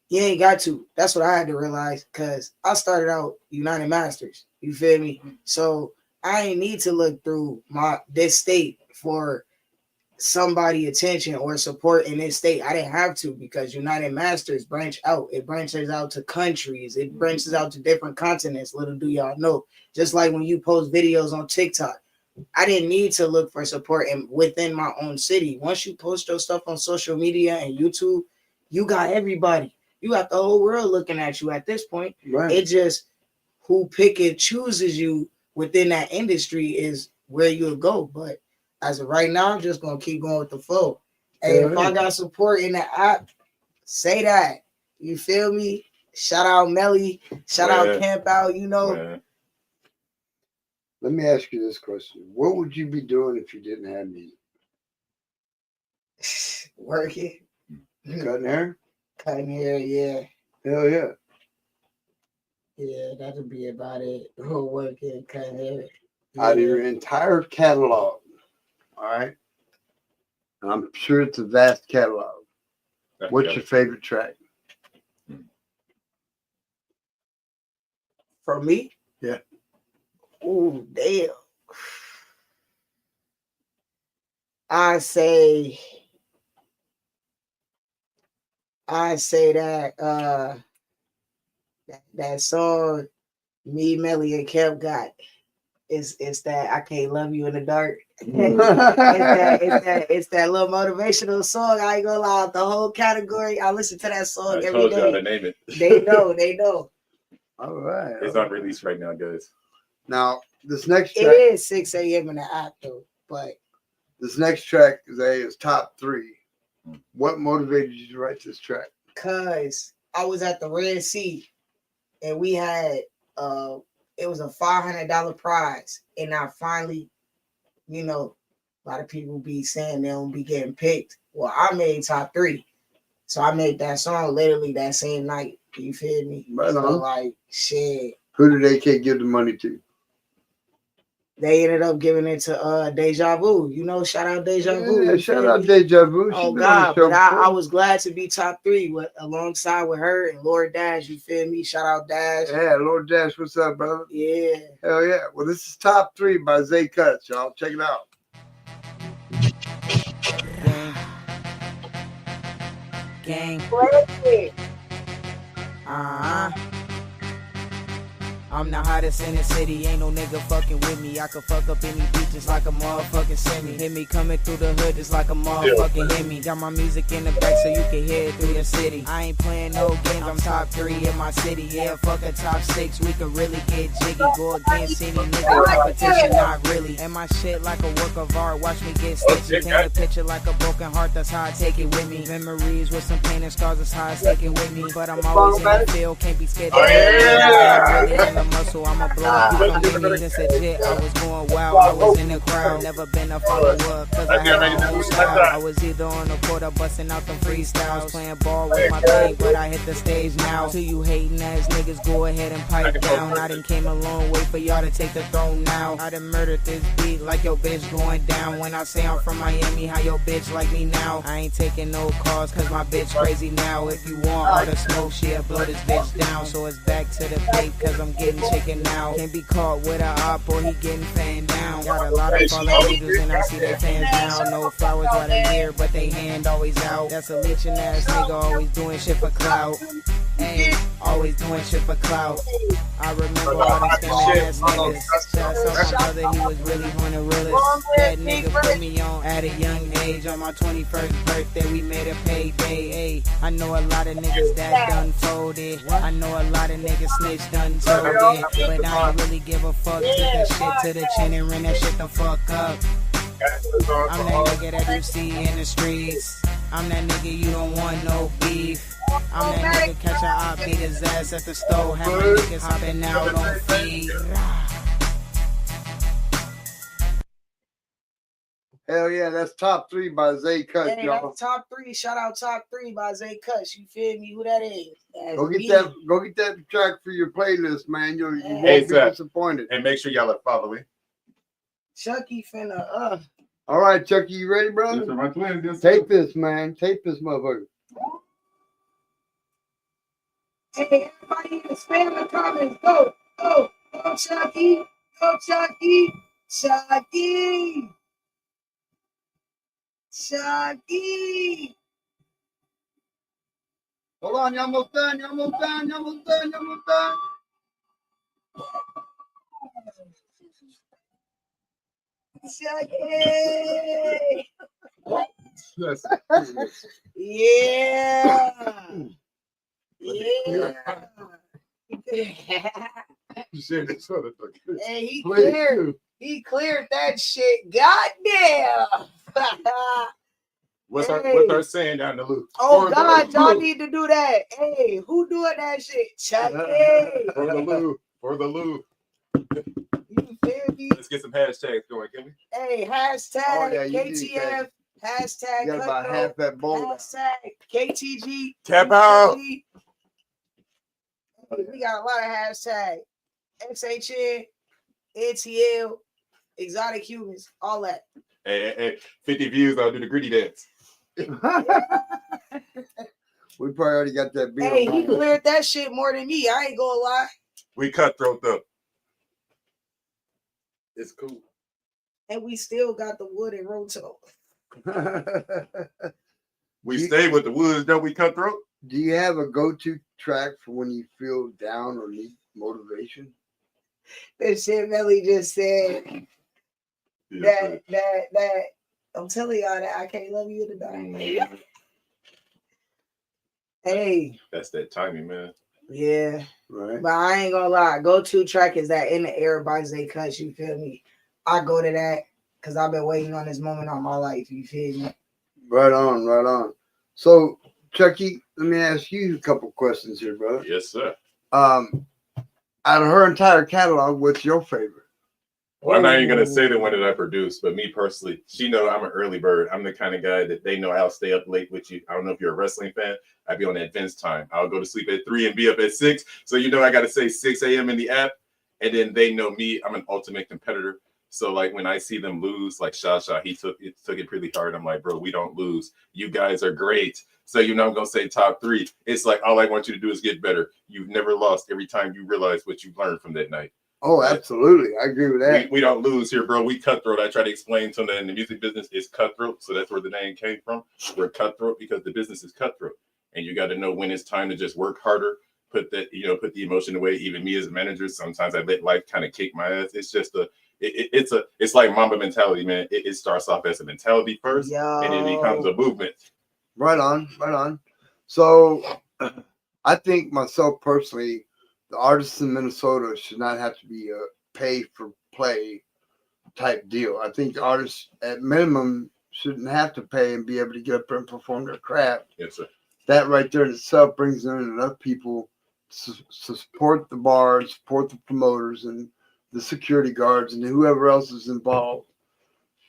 you ain't got to. That's what I had to realize, because I started out United Masters. You feel me? So I ain't need to look through this state for somebody attention or support in this state. I didn't have to, because United Masters branch out. It branches out to countries. It branches out to different continents. Little do y'all know. Just like when you post videos on TikTok, I didn't need to look for support within my own city. Once you post your stuff on social media and YouTube, you got everybody. You got the whole world looking at you at this point. Right. It just who pick and chooses you within that industry is where you'll go. But as of right now, I'm just gonna keep going with the flow. Hey, if I got support in the app, say that. You feel me? Shout out Melly. Shout out Camp Out. Let me ask you this question. What would you be doing if you didn't have music? Working. Cutting hair? Cutting hair, yeah. Hell yeah. Yeah, that'll be about it. Working, cutting hair. Out of your entire catalog. All right. And I'm sure it's a vast catalog. What's your favorite track? For me? Yeah. Oh, damn. I say that that song me, Melly, and Kev got it's that I Can't Love You in the Dark. it's that little motivational song. I ain't gonna lie, the whole category. I listen to that song every day. Y'all to name it. They know. All right. It's on release right now, guys. Now, this next track. It is 6 a.m. in the app though, but this next track is top 3. What motivated you to write this track? Cause I was at the Red Sea and we had it was a $500 prize, and I finally, a lot of people be saying they don't be getting picked. Well, I made top 3, so I made that song literally that same night. You feel me? Right so on. Like shit. Who did AK give the money to? They ended up giving it to Deja Vu. Shout out Deja Vu. Yeah, shout out Deja Vu. Oh God, but I was glad to be top 3 alongside with her and Lord Dash. You feel me? Shout out Dash. Yeah, Lord Dash, what's up, brother? Yeah. Hell yeah. Well, this is top 3 by ZAEE, CUTTZ, y'all. Check it out. Gang. I'm the hottest in the city, ain't no nigga fucking with me. I could fuck up any beat just like a motherfucking semi. Hit me coming through the hood just like a motherfucking hit me. Got my music in the back so you can hear it through the city. I ain't playing no games, I'm top 3 in my city. Yeah, fuck a top 6, we could really get jiggy. Go against any nigga, competition, not really. And my shit like a work of art, watch me get stitchy. Paint a picture like a broken heart, that's how I take it with me. Memories with some pain and scars, that's how I take it with me. But I'm always in the field, can't be scared to muscle, I'ma blow up. You gon' give me this a jet. I was going wild, I was in the crowd. Never been a follower, cause I had my own style. I was either on the court or busting out them freestyles. Playing ball with my bag, but I hit the stage now. To you hating ass niggas, go ahead and pipe down. I done came a long way for y'all to take the throne now. I done murdered this beat like your bitch going down. When I say I'm from Miami, how your bitch like me now? I ain't taking no calls, cause my bitch crazy now. If you want all the smoke, she'll blow this bitch down. So it's back to the plate, cause I'm getting chicken now. Can't be caught with a op or he getting fanned down. Got a lot of fallen leaders and I see their fans now. No flowers while they here, but they hand always out. That's a leeching ass nigga, always doing shit for clout. Hey, always doing shit for clout. I remember all them scamming ass niggas. Shout out my brother, he was really on the realest. That nigga put me on at a young age. On my 21st birthday, we made a payday. Hey, I know a lot of niggas that done folded. I know a lot of niggas snitch done told it. But I ain't really give a fuck. Took that shit to the chin and ran that shit the fuck up. I'm that nigga that you see in the streets. I'm that nigga you don't want no beef. I'm that nigga catch a op, beat his ass at the store. Have my niggas hopping out on feed. Hell yeah, that's top 3 by ZAEE, CUTTZ, Hey, y'all. that's top 3. Shout out top 3 by ZAEE, CUTTZ. You feel me? Who that is? That's Go get me. that track for your playlist, man. You won't Hey, be Zach. disappointed. And make sure y'all are following. Chuckie finna All right, Chuckie, you ready, brother? These are my twins. Yes, Tape this, man. Tape this motherfucker. Hey, everybody in the spam the comments. Go, Chuckie. Go, Chuckie. Chuckie. Hold on, you almost done. You almost done. You almost done. You almost done. Chuckie. yes. Yeah. Share this motherfucker. Hey, he Please cleared. do. He cleared that shit. Goddamn. What's Hey. our saying down the loop? Oh For God, the y'all loop. need to do that. Hey, who doing that shit? Chuckie. For the loop. For the loop. You feel me? Let's get some hashtags going, can we? Hey, hashtag Oh, yeah, you do KTF Hashtag You got about Cutthroat. half that bowl. Hashtag KTG. Tap out. KTG. We got a lot of hashtag XHN, ATL, exotic humans, all that. Hey, 50 views, I'll do the gritty dance. We probably already got that bill. Hey, he cleared that shit more than me. I ain't gonna lie. We cutthroat though. It's cool. And we still got the wood and roto. We stay with the woods, don't we, cutthroat? Do you have a go-to track for when you feel down or need motivation? That shit Melly just said that I'm telling y'all that I can't love you tonight. Hey. That's that timing, man. Yeah. Right. But I ain't gonna lie. Go-to track is that In the Air by CUTTZ, you feel me? I go to that because I've been waiting on this moment all my life, you feel me? Right on, right on. So, Chuckie, let me ask you a couple questions here, brother. Yes, sir. Out of her entire catalog, what's your favorite? Well, I'm not even gonna say the one that I produced, but me personally, she know I'm an early bird. I'm the kind of guy that they know I'll stay up late with you. I don't know if you're a wrestling fan. I'd be on advanced time. I'll go to sleep at 3 and be up at 6. So you know I gotta say 6 a.m. in the app, and then they know me. I'm an ultimate competitor. So like when I see them lose, like Shasha, he took it pretty hard. I'm like, bro, we don't lose. You guys are great. So you know I'm gonna say top 3. It's like all I want you to do is get better. You've never lost every time you realize what you learned from that night. Oh, absolutely. I agree with that. We don't lose here, bro. We cutthroat. I try to explain to them that in the music business it's cutthroat. So that's where the name came from. We're cutthroat because the business is cutthroat. And you got to know when it's time to just work harder, put the emotion away. Even me as a manager, sometimes I let life kind of kick my ass. It's just it's like Mamba mentality, man. It starts off as a mentality first, and it becomes a movement. Right on, right on. So I think myself personally, the artists in Minnesota should not have to be a pay for play type deal. I think the artists at minimum shouldn't have to pay and be able to get up there and perform their craft. Yes, sir. That right there in itself brings in enough people to support the bars, support the promoters and the security guards and whoever else is involved.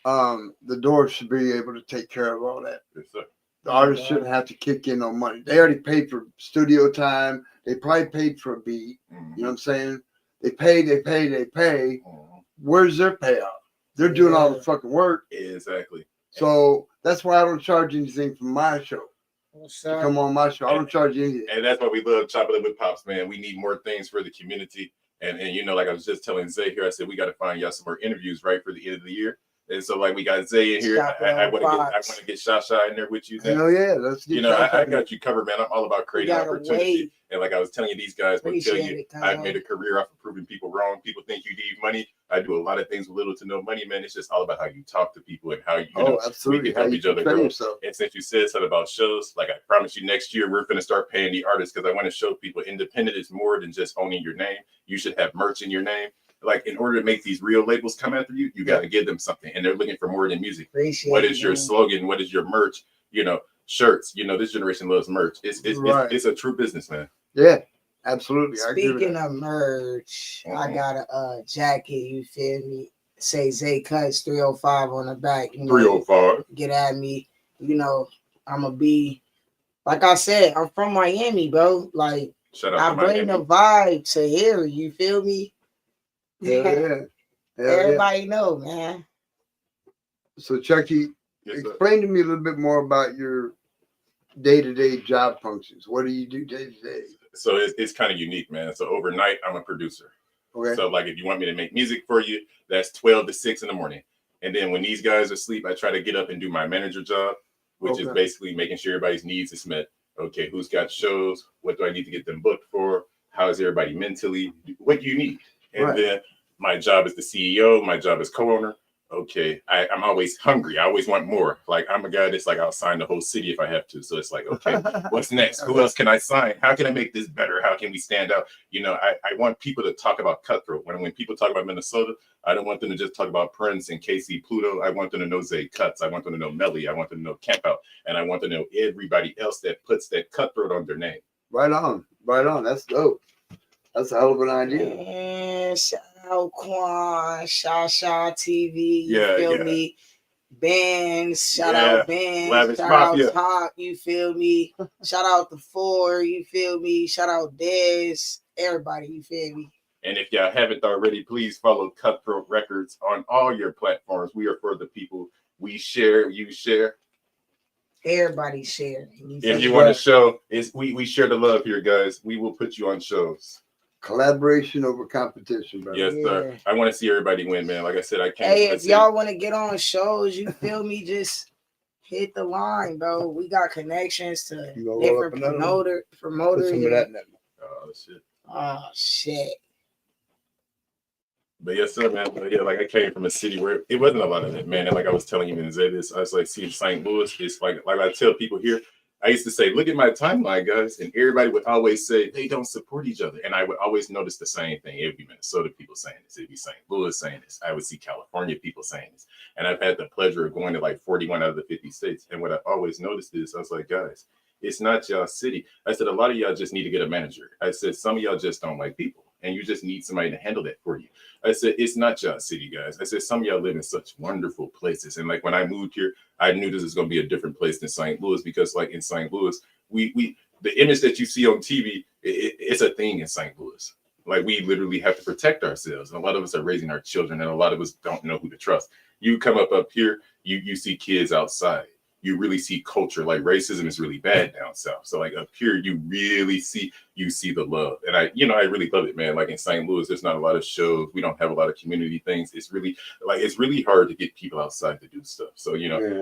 The door should be able to take care of all that. Yes, sir. The artists shouldn't have to kick in no money. They already paid for studio time. They probably paid for a beat. Mm-hmm. You know what I'm saying? They pay. Mm-hmm. Where's their payoff? They're doing all the fucking work. Exactly. So that's why I don't charge anything for my show. To come on my show. I don't charge anything. And that's why we love Chopping It with Pops, man. We need more things for the community. And you know, like I was just telling Zay here, I said we got to find y'all some more interviews, right, for the end of the year. And so, like, we got Zay in here. I want to get Shasha in there with you. Hell yeah, let's get. You know, I got you covered, man. I'm all about creating opportunity. And like I was telling you, these guys will tell you, I've made a career off of proving people wrong. People think you need money. I do a lot of things with little to no money, man. It's just all about how you talk to people and how you know absolutely. we can help each other grow. And since you said something about shows, like I promise you, next year we're going to start paying the artists because I want to show people independent is more than just owning your name. You should have merch in your name. Like in order to make these real labels come after you, you got to give them something, and they're looking for more than music. What is your slogan? What is your merch? You know, shirts. You know, this generation loves merch. It's a true business, man. Yeah, absolutely. Speaking of merch, I got a jacket. You feel me? Say CUTTZ 305 on the back. You know, 305. Get at me. You know, I'ma be like I said. I'm from Miami, bro. Like I bring the vibe to here. You feel me? Yeah. Everybody know, man. So Chuckie, explain to me a little bit more about your day-to-day job functions. What do you do day-to-day? So it's kind of unique, man. So overnight, I'm a producer. Okay. So like if you want me to make music for you, that's 12 to 6 in the morning. And then when these guys are asleep, I try to get up and do my manager job, which is basically making sure everybody's needs is met. Okay, who's got shows? What do I need to get them booked for? How is everybody mentally? What do you need? And then my job as the CEO, my job as co-owner. Okay, I'm always hungry. I always want more. Like I'm a guy that's like, I'll sign the whole city if I have to. So it's like, okay, what's next? Who else can I sign? How can I make this better? How can we stand out? You know, I want people to talk about Cutthroat. When people talk about Minnesota, I don't want them to just talk about Prince and KC Pluto. I want them to know CUTTZ. I want them to know Melly. I want them to know Campout. And I want them to know everybody else that puts that Cutthroat on their name. Right on. Right on. That's dope. That's a hell of an idea. And shout out Quan, Shasha TV. You feel me? Bands, shout Yeah, out Bands, Lavish shout Mafia. out Talk, you feel me? Shout out the Four, you feel me? Shout out Dez, everybody, you feel me? And if y'all haven't already, please follow Cutthroat Records on all your platforms. We are for the people. We share, you share. Everybody share. If you want to show, we share the love here, guys. We will put you on shows. Collaboration over competition, bro. Yes, sir. I want to see everybody win, man. Like I said, I can't. Hey, if y'all want to get on shows, you feel me? Just hit the line, bro. We got connections to different promoters. Put some of that in there. Oh shit. Oh shit. But yes, sir, man. But yeah, like I came from a city where it wasn't a lot of it, man. And like I was telling you in this, I was like, see, St. Louis, it's like I tell people here, I used to say, look at my timeline, guys. And everybody would always say they don't support each other. And I would always notice the same thing. It would be Minnesota people saying this. It would be St. Louis saying this. I would see California people saying this. And I've had the pleasure of going to like 41 out of the 50 states. And what I always noticed is I was like, guys, it's not y'all city. I said, a lot of y'all just need to get a manager. I said, some of y'all just don't like people. And you just need somebody to handle that for you. I said, it's not y'all city, guys. I said, some of y'all live in such wonderful places. And like when I moved here, I knew this was going to be a different place than St. Louis, because like in St. Louis, we the image that you see on TV, it's a thing in St. Louis. Like we literally have to protect ourselves. And a lot of us are raising our children, and a lot of us don't know who to trust. You come up here, you see kids outside. You really see culture. Like racism is really bad down south. So like up here, you really see the love. And I really love it, man. Like in St. Louis, there's not a lot of shows. We don't have a lot of community things. It's really hard to get people outside to do stuff. So,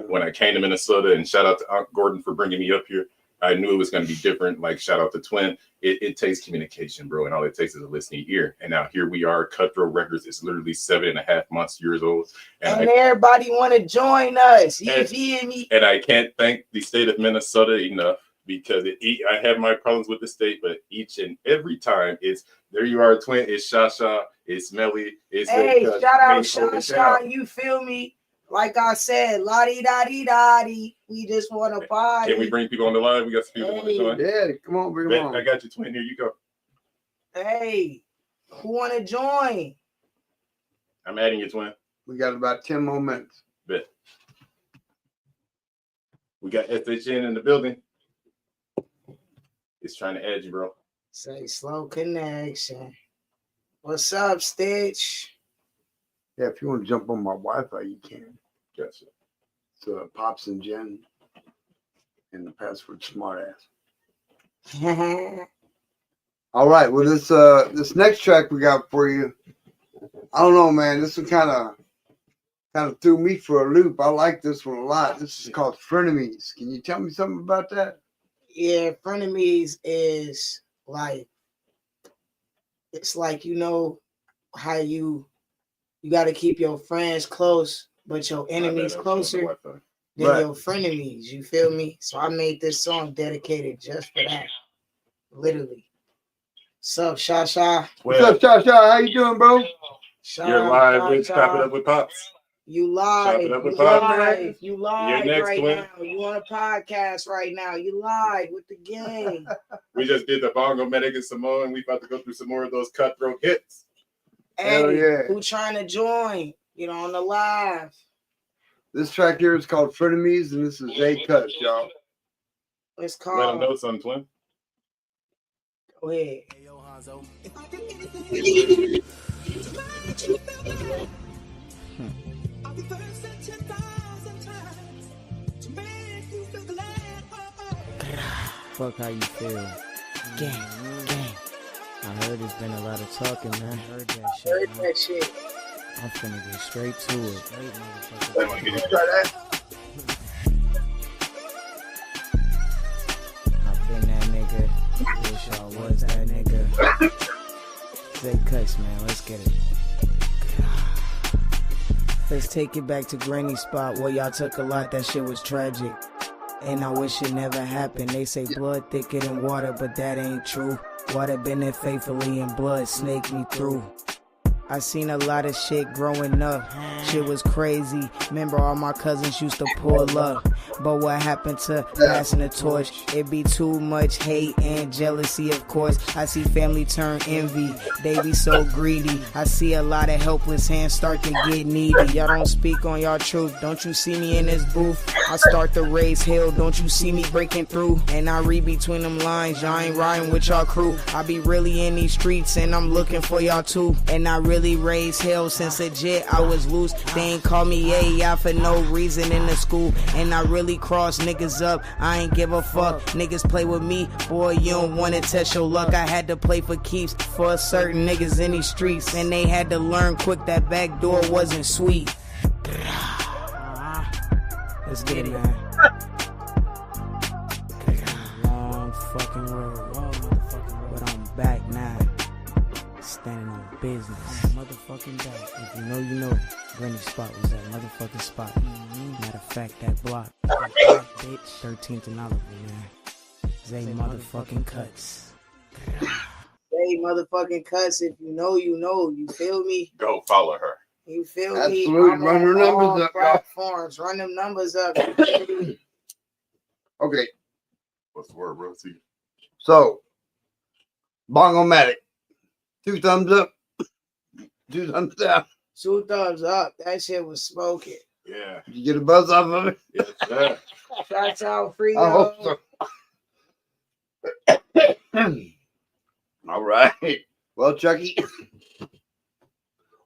when I came to Minnesota, and shout out to Aunt Gordon for bringing me up here, I knew it was going to be different. Like shout out to Twin. It takes communication, bro. And all it takes is a listening ear. And now here we are. Cutthroat Records is literally 7.5 months, years old. And everybody want to join us. You feel me? And I can't thank the state of Minnesota enough, because I have my problems with the state, but each and every time it's there you are, Twin. It's Shasha. It's Melly. It's shout out Shasha. You feel me? Like I said, la-di-da-di-da-di. We just want to party. Can we bring people on the line? We got some people on the line. Yeah, come on, bring them on. I got you, Twin. Here you go. Hey, who want to join? I'm adding you, Twin. We got about 10 more minutes. Bet. We got SHN in the building. It's trying to add you, bro. Say slow connection. What's up, Stitch? Yeah, if you want to jump on my Wi-Fi, you can. Gotcha. So Pops and Jen, and the password smartass. All right. Well, this next track we got for you, I don't know, man. This one kind of threw me for a loop. I like this one a lot. This is called Frenemies. Can you tell me something about that? Yeah, Frenemies is like, it's like, how you got to keep your friends close, but your enemies closer than your frenemies. You feel me? So I made this song dedicated just for that. Literally. What's up, Shasha? What's up, Shasha? How you doing, bro? You're live with Chop It Up with Pops. You live. You live next, right Twin. now. You on a podcast right now. You live with the gang. We just did the Bongo Medic and Samoa, and we about to go through some more of those cutthroat hits. Hell yeah. Who trying to join? On the live. This track here is called Frenemies, and this is ZAEE CUTTZ, y'all. Let's call. Let them know something, Twin. Go ahead. Hey, yo, Hanzo. Fuck how you feel. Gang. I heard there's been a lot of talking, man. Heard that shit. I'm finna get straight to it. I've been that nigga. Wish I was that nigga. ZAEE CUTTZ, man. Let's get it. Let's take it back to Granny Spot where y'all took a lot. That shit was tragic. And I wish it never happened. They say blood thicker than water, but that ain't true. Water been there faithfully and blood snaked me through. I seen a lot of shit growing up. Shit was crazy. Remember all my cousins used to pull up. But what happened to passing the torch? It be too much hate and jealousy, of course. I see family turn envy. They be so greedy. I see a lot of helpless hands start to get needy. Y'all don't speak on y'all truth. Don't you see me in this booth? I start to raise hell. Don't you see me breaking through? And I read between them lines. Y'all ain't riding with y'all crew. I be really in these streets and I'm looking for y'all too. And I really raised hell since legit I was loose. They ain't call me AI for no reason in the school. And I really cross niggas up. I ain't give a fuck. Niggas play with me. Boy, you don't wanna test your luck. I had to play for keeps for certain niggas in these streets. And they had to learn quick that back door wasn't sweet. Let's get it, man. Long fucking road. But I'm back now. Standing on business. Motherfucking back. If you know, you know. Granny's spot was that motherfucking spot. Matter of fact, that block. Bitch. 13th and Oliver, man. ZAEE motherfucking CUTTZ. ZAEE motherfucking CUTTZ. If you know, you know. You feel me? Go follow her. You feel Absolutely. me? I'm Run on her all numbers up, y'all. platforms. Run them numbers up. Okay, What's the word, bro? See. so Bongo-matic. 2 thumbs up. 2 thumbs down. 2 thumbs up. That shit was smoking. Yeah. Did you get a buzz off of it? Yes, sir. Shots out free. I hope so. All right. Well, Chuckie,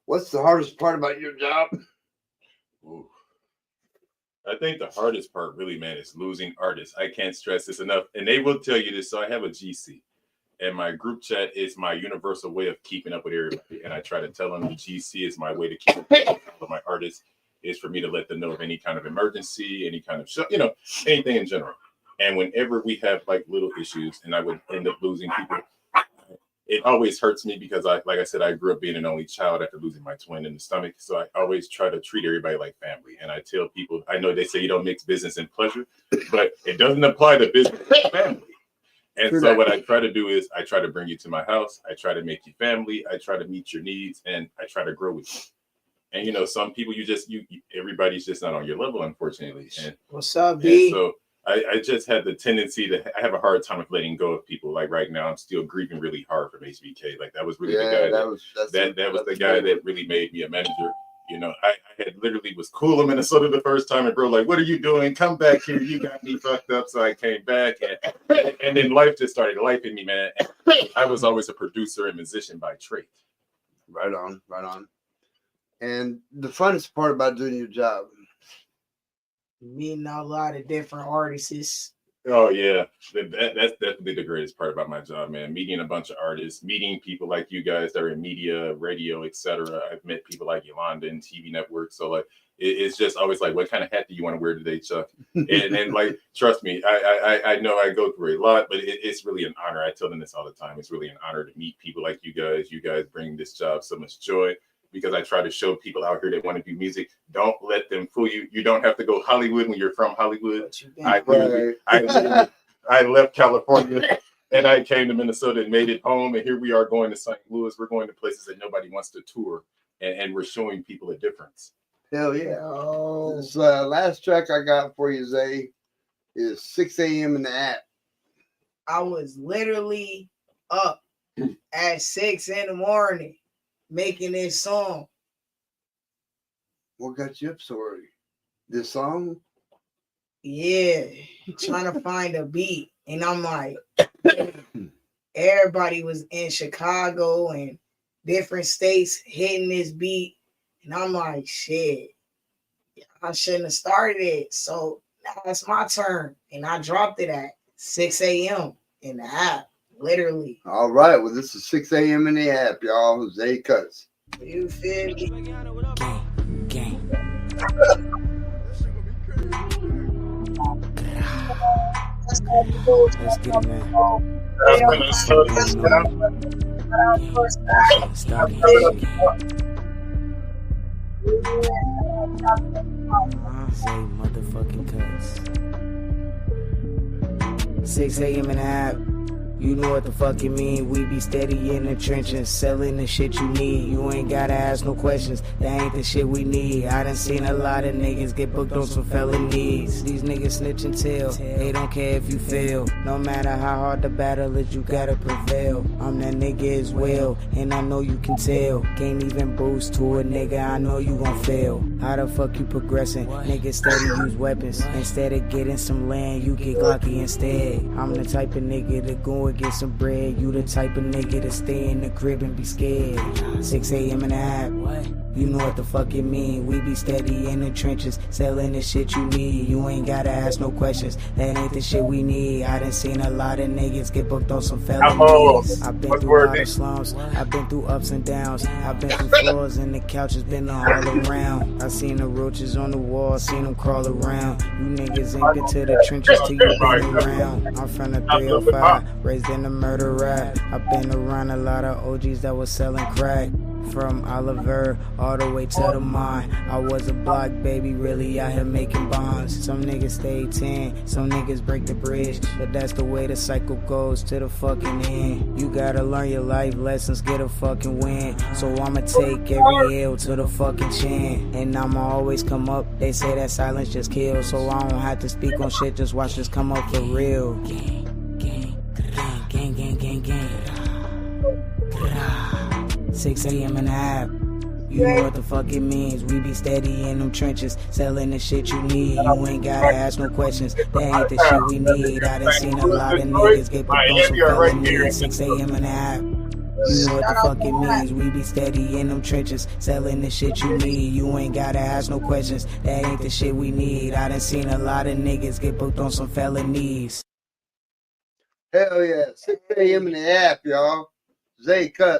what's the hardest part about your job? Ooh. I think the hardest part, really, man, is losing artists. I can't stress this enough, and they will tell you this. So I have a GC, and my group chat is my universal way of keeping up with everybody. And I try to tell them the GC is my way to keep up with my artists. Is for me to let them know of any kind of emergency, any kind of anything in general. And whenever we have like little issues, and I would end up losing people, it always hurts me because like I said, I grew up being an only child after losing my twin in the stomach. So I always try to treat everybody like family. And I tell people, I know they say you don't mix business and pleasure, but it doesn't apply to business and family. And True so that. what I try to do is I try to bring you to my house. I try to make you family. I try to meet your needs, and I try to grow with you. And some people everybody's just not on your level, unfortunately. And What's up, B? so I just had the tendency I have a hard time of letting go of people. Like right now, I'm still grieving really hard from HBK. Like that was really the guy that was the guy that really made me a manager. I had literally was cool in Minnesota the first time, and bro, like, what are you doing? Come back here. You got me fucked up. So I came back, and then life just started lifing me, man. I was always a producer and musician by trade. Right on, right on. And the funnest part about doing your job? Meeting a lot of different artists. Oh yeah, that's definitely the greatest part about my job, man. Meeting a bunch of artists, meeting people like you guys that are in media, radio, etc. I've met people like Yolanda and TV networks. So like, it's just always like, what kind of hat do you want to wear today, Chuck? And like, trust me, I know I go through a lot, but it's really an honor. I tell them this all the time. It's really an honor to meet people like you guys. You guys bring this job so much joy. Because I try to show people out here that want to do music, don't let them fool you. You don't have to go Hollywood when you're from Hollywood. I left California and I came to Minnesota and made it home. And here we are going to St. Louis. We're going to places that nobody wants to tour. And we're showing people a difference. Hell yeah. Oh. This last track I got for you, ZAEE, is 6 a.m. in the app. I was literally up at 6 in the morning making this song. What got you up so early? This song? Yeah, trying to find a beat. And I'm like, everybody was in Chicago and different states hitting this beat. And I'm like, shit, I shouldn't have started it. So now it's my turn. And I dropped it at 6 a.m. in the app. Literally. All right. Well, this is 6 a.m. in the app, y'all. ZAEE CUTTZ. You feel me? Gang. Let's get it, man. ZAEE motherfucking CUTTZ. 6 a.m. in the app. You know what the fuck it mean. We be steady in the trenches, selling the shit you need. You ain't gotta ask no questions, that ain't the shit we need. I done seen a lot of niggas get booked on some felonies. These niggas snitch and tell, they don't care if you fail. No matter how hard the battle is, you gotta prevail. I'm that nigga as well, and I know you can tell. Can't even boost to a nigga, I know you gon' fail. How the fuck you progressing? Niggas steady use weapons. Instead of getting some land, you get Glocky instead. I'm the type of nigga to go and get some bread. You the type of nigga to stay in the crib and be scared. 6 a.m. in the app. You know what the fuck it mean. We be steady in the trenches, selling the shit you need. You ain't gotta ask no questions, that ain't the shit we need. I done seen a lot of niggas get booked on some felonies. I've been through a lot of slums, I've been through ups and downs. I've been through floors and the couch has been all around. I seen the roaches on the wall, seen them crawl around. You niggas ain't been to the trenches till you been around. I'm from the 305, raised in the murder rap. I've been around a lot of OGs that was selling crack. From Oliver all the way to the mine. I was a block baby, really out here making bonds. Some niggas stay 10, some niggas break the bridge. But that's the way the cycle goes to the fucking end. You gotta learn your life lessons, get a fucking win. So I'ma take every L to the fucking chin. And I'ma always come up, they say that silence just kills. So I don't have to speak on shit, just watch this come up for real. Gang, gang, gang, gang, gang, gang. 6 a.m. in the app. You know what the fuck it means. We be steady in them trenches, selling the shit you need. You ain't gotta ask no questions, that ain't the shit we need. I done seen a lot of niggas get put on some felonies. 6 a.m. in the app. You know what the fuck it means. We be steady in them trenches, selling the shit you need. You ain't gotta ask no questions, that ain't the shit we need. I done seen a lot of niggas get booked on some felonies. Hell yeah. 6 a.m. in the app, y'all. ZAEE CUTTZ.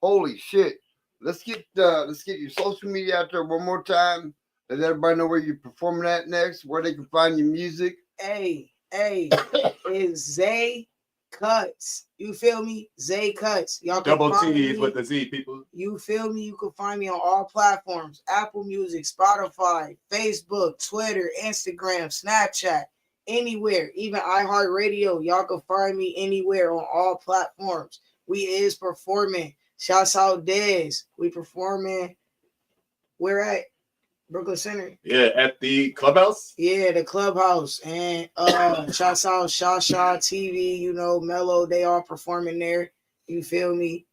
Holy shit. Let's get your social media out there one more time. Let everybody know where you're performing at next, where they can find your music. Hey, it's ZAEE CUTTZ. You feel me? ZAEE CUTTZ. Y'all can Double find T's me. with the Z, people. You feel me? You can find me on all platforms. Apple Music, Spotify, Facebook, Twitter, Instagram, Snapchat, anywhere. Even iHeartRadio. Y'all can find me anywhere on all platforms. We is performing. Shouts out Dez. We performing. Where at? Brooklyn Center. Yeah, at the clubhouse. Yeah, the clubhouse. And shouts out Shasha TV, you know, Mello, they all performing there. You feel me?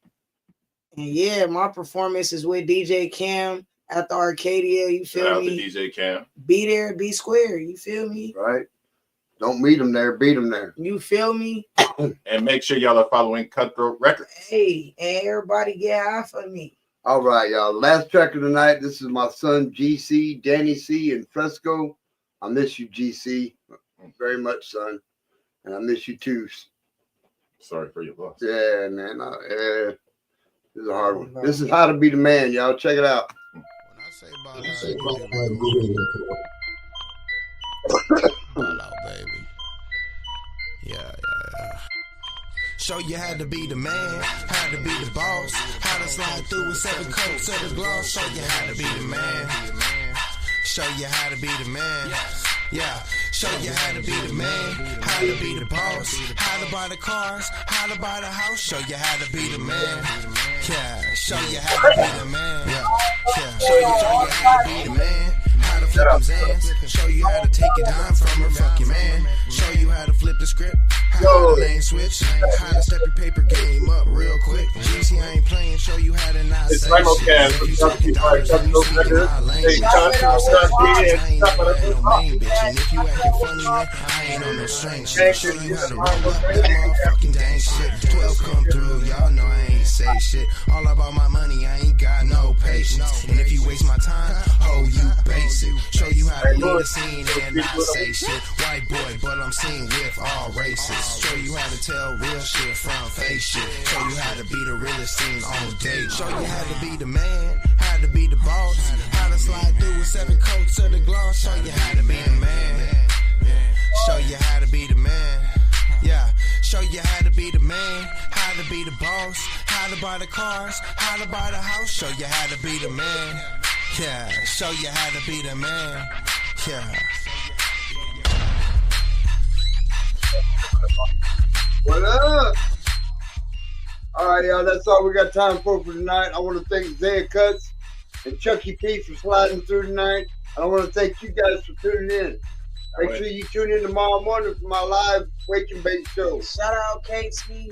And yeah, my performance is with DJ Cam at the Arcadia. You feel Shout out me? to DJ Cam. Be there, be square. You feel me? Right. Don't meet them there, beat them there. You feel me? And make sure y'all are following Cutthroat Records. Hey, and everybody get half of me. All right, y'all. Last track of the night. This is my son, GC, Danny C, in Fresco. I miss you, GC, very much, son. And I miss you, too. Sorry for your loss. Yeah, man. This is a hard one. This is How to Be the Man, y'all. Check it out. When I say ball out, baby. Yeah. Show you how to be the man, how to be the boss, how to slide through with 7 coats of the gloss. Show you how to be the man. Show you how to be the man. Yeah, show you how to be the man, how to be the boss, how to buy the cars, how to buy the house. Show you how to be the man. Yeah, show you how to be the man. Yeah, show you how to be the man. How to flip them Zans. Show you how to take a dime from a fucking man. Show you how to flip the script. How to lane switch. How to step your paper game up real quick. GC, I ain't playing. Show you how to not say shit. If you talking dollars and you speaking my language. I ain't never had no main bitch. And if you acting funny, man, I ain't on no strange shit. Show you how to roll up that motherfucking dang shit. 12 come through, y'all know I ain't say shit. All about my money, I ain't got no patience. And if you waste my time, oh, you basic. Show you how to lead a scene and not say shit. White boy, but I'm seen with all races. Show you how to tell real shit from fake shit. Show you how to be the realest thing on date. Show you how to be the man, how to be the boss, how to slide through with 7 coats of the gloss. Show you how to be the man. Show you how to be the man. Yeah, show you how to be the man, how to be the boss, how to buy the cars, how to buy the house. Show you how to be the man. Yeah, show you how to be the man. Yeah. What up? All right, y'all. That's all we got time for tonight. I want to thank ZAEE CUTTZ and Chuckie P for sliding through tonight. And I want to thank you guys for tuning in. Make sure you tune in tomorrow morning for my live Waking Bait show. Shout out KC.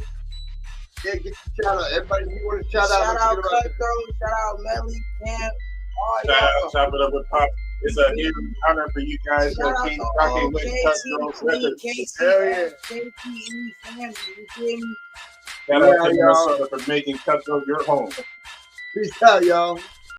Yeah, get your shout out. Everybody, you want to shout out? Shout out Cutthroat. Shout out Melly, Camp. Shout out, Chop It Up with Pop. It's a huge honor for you guys to keep rocking with Cutthroat Records. Hell yeah. KTE family, you feel me? Shout out to Minnesota for making Cutthroat your home. Peace out, y'all.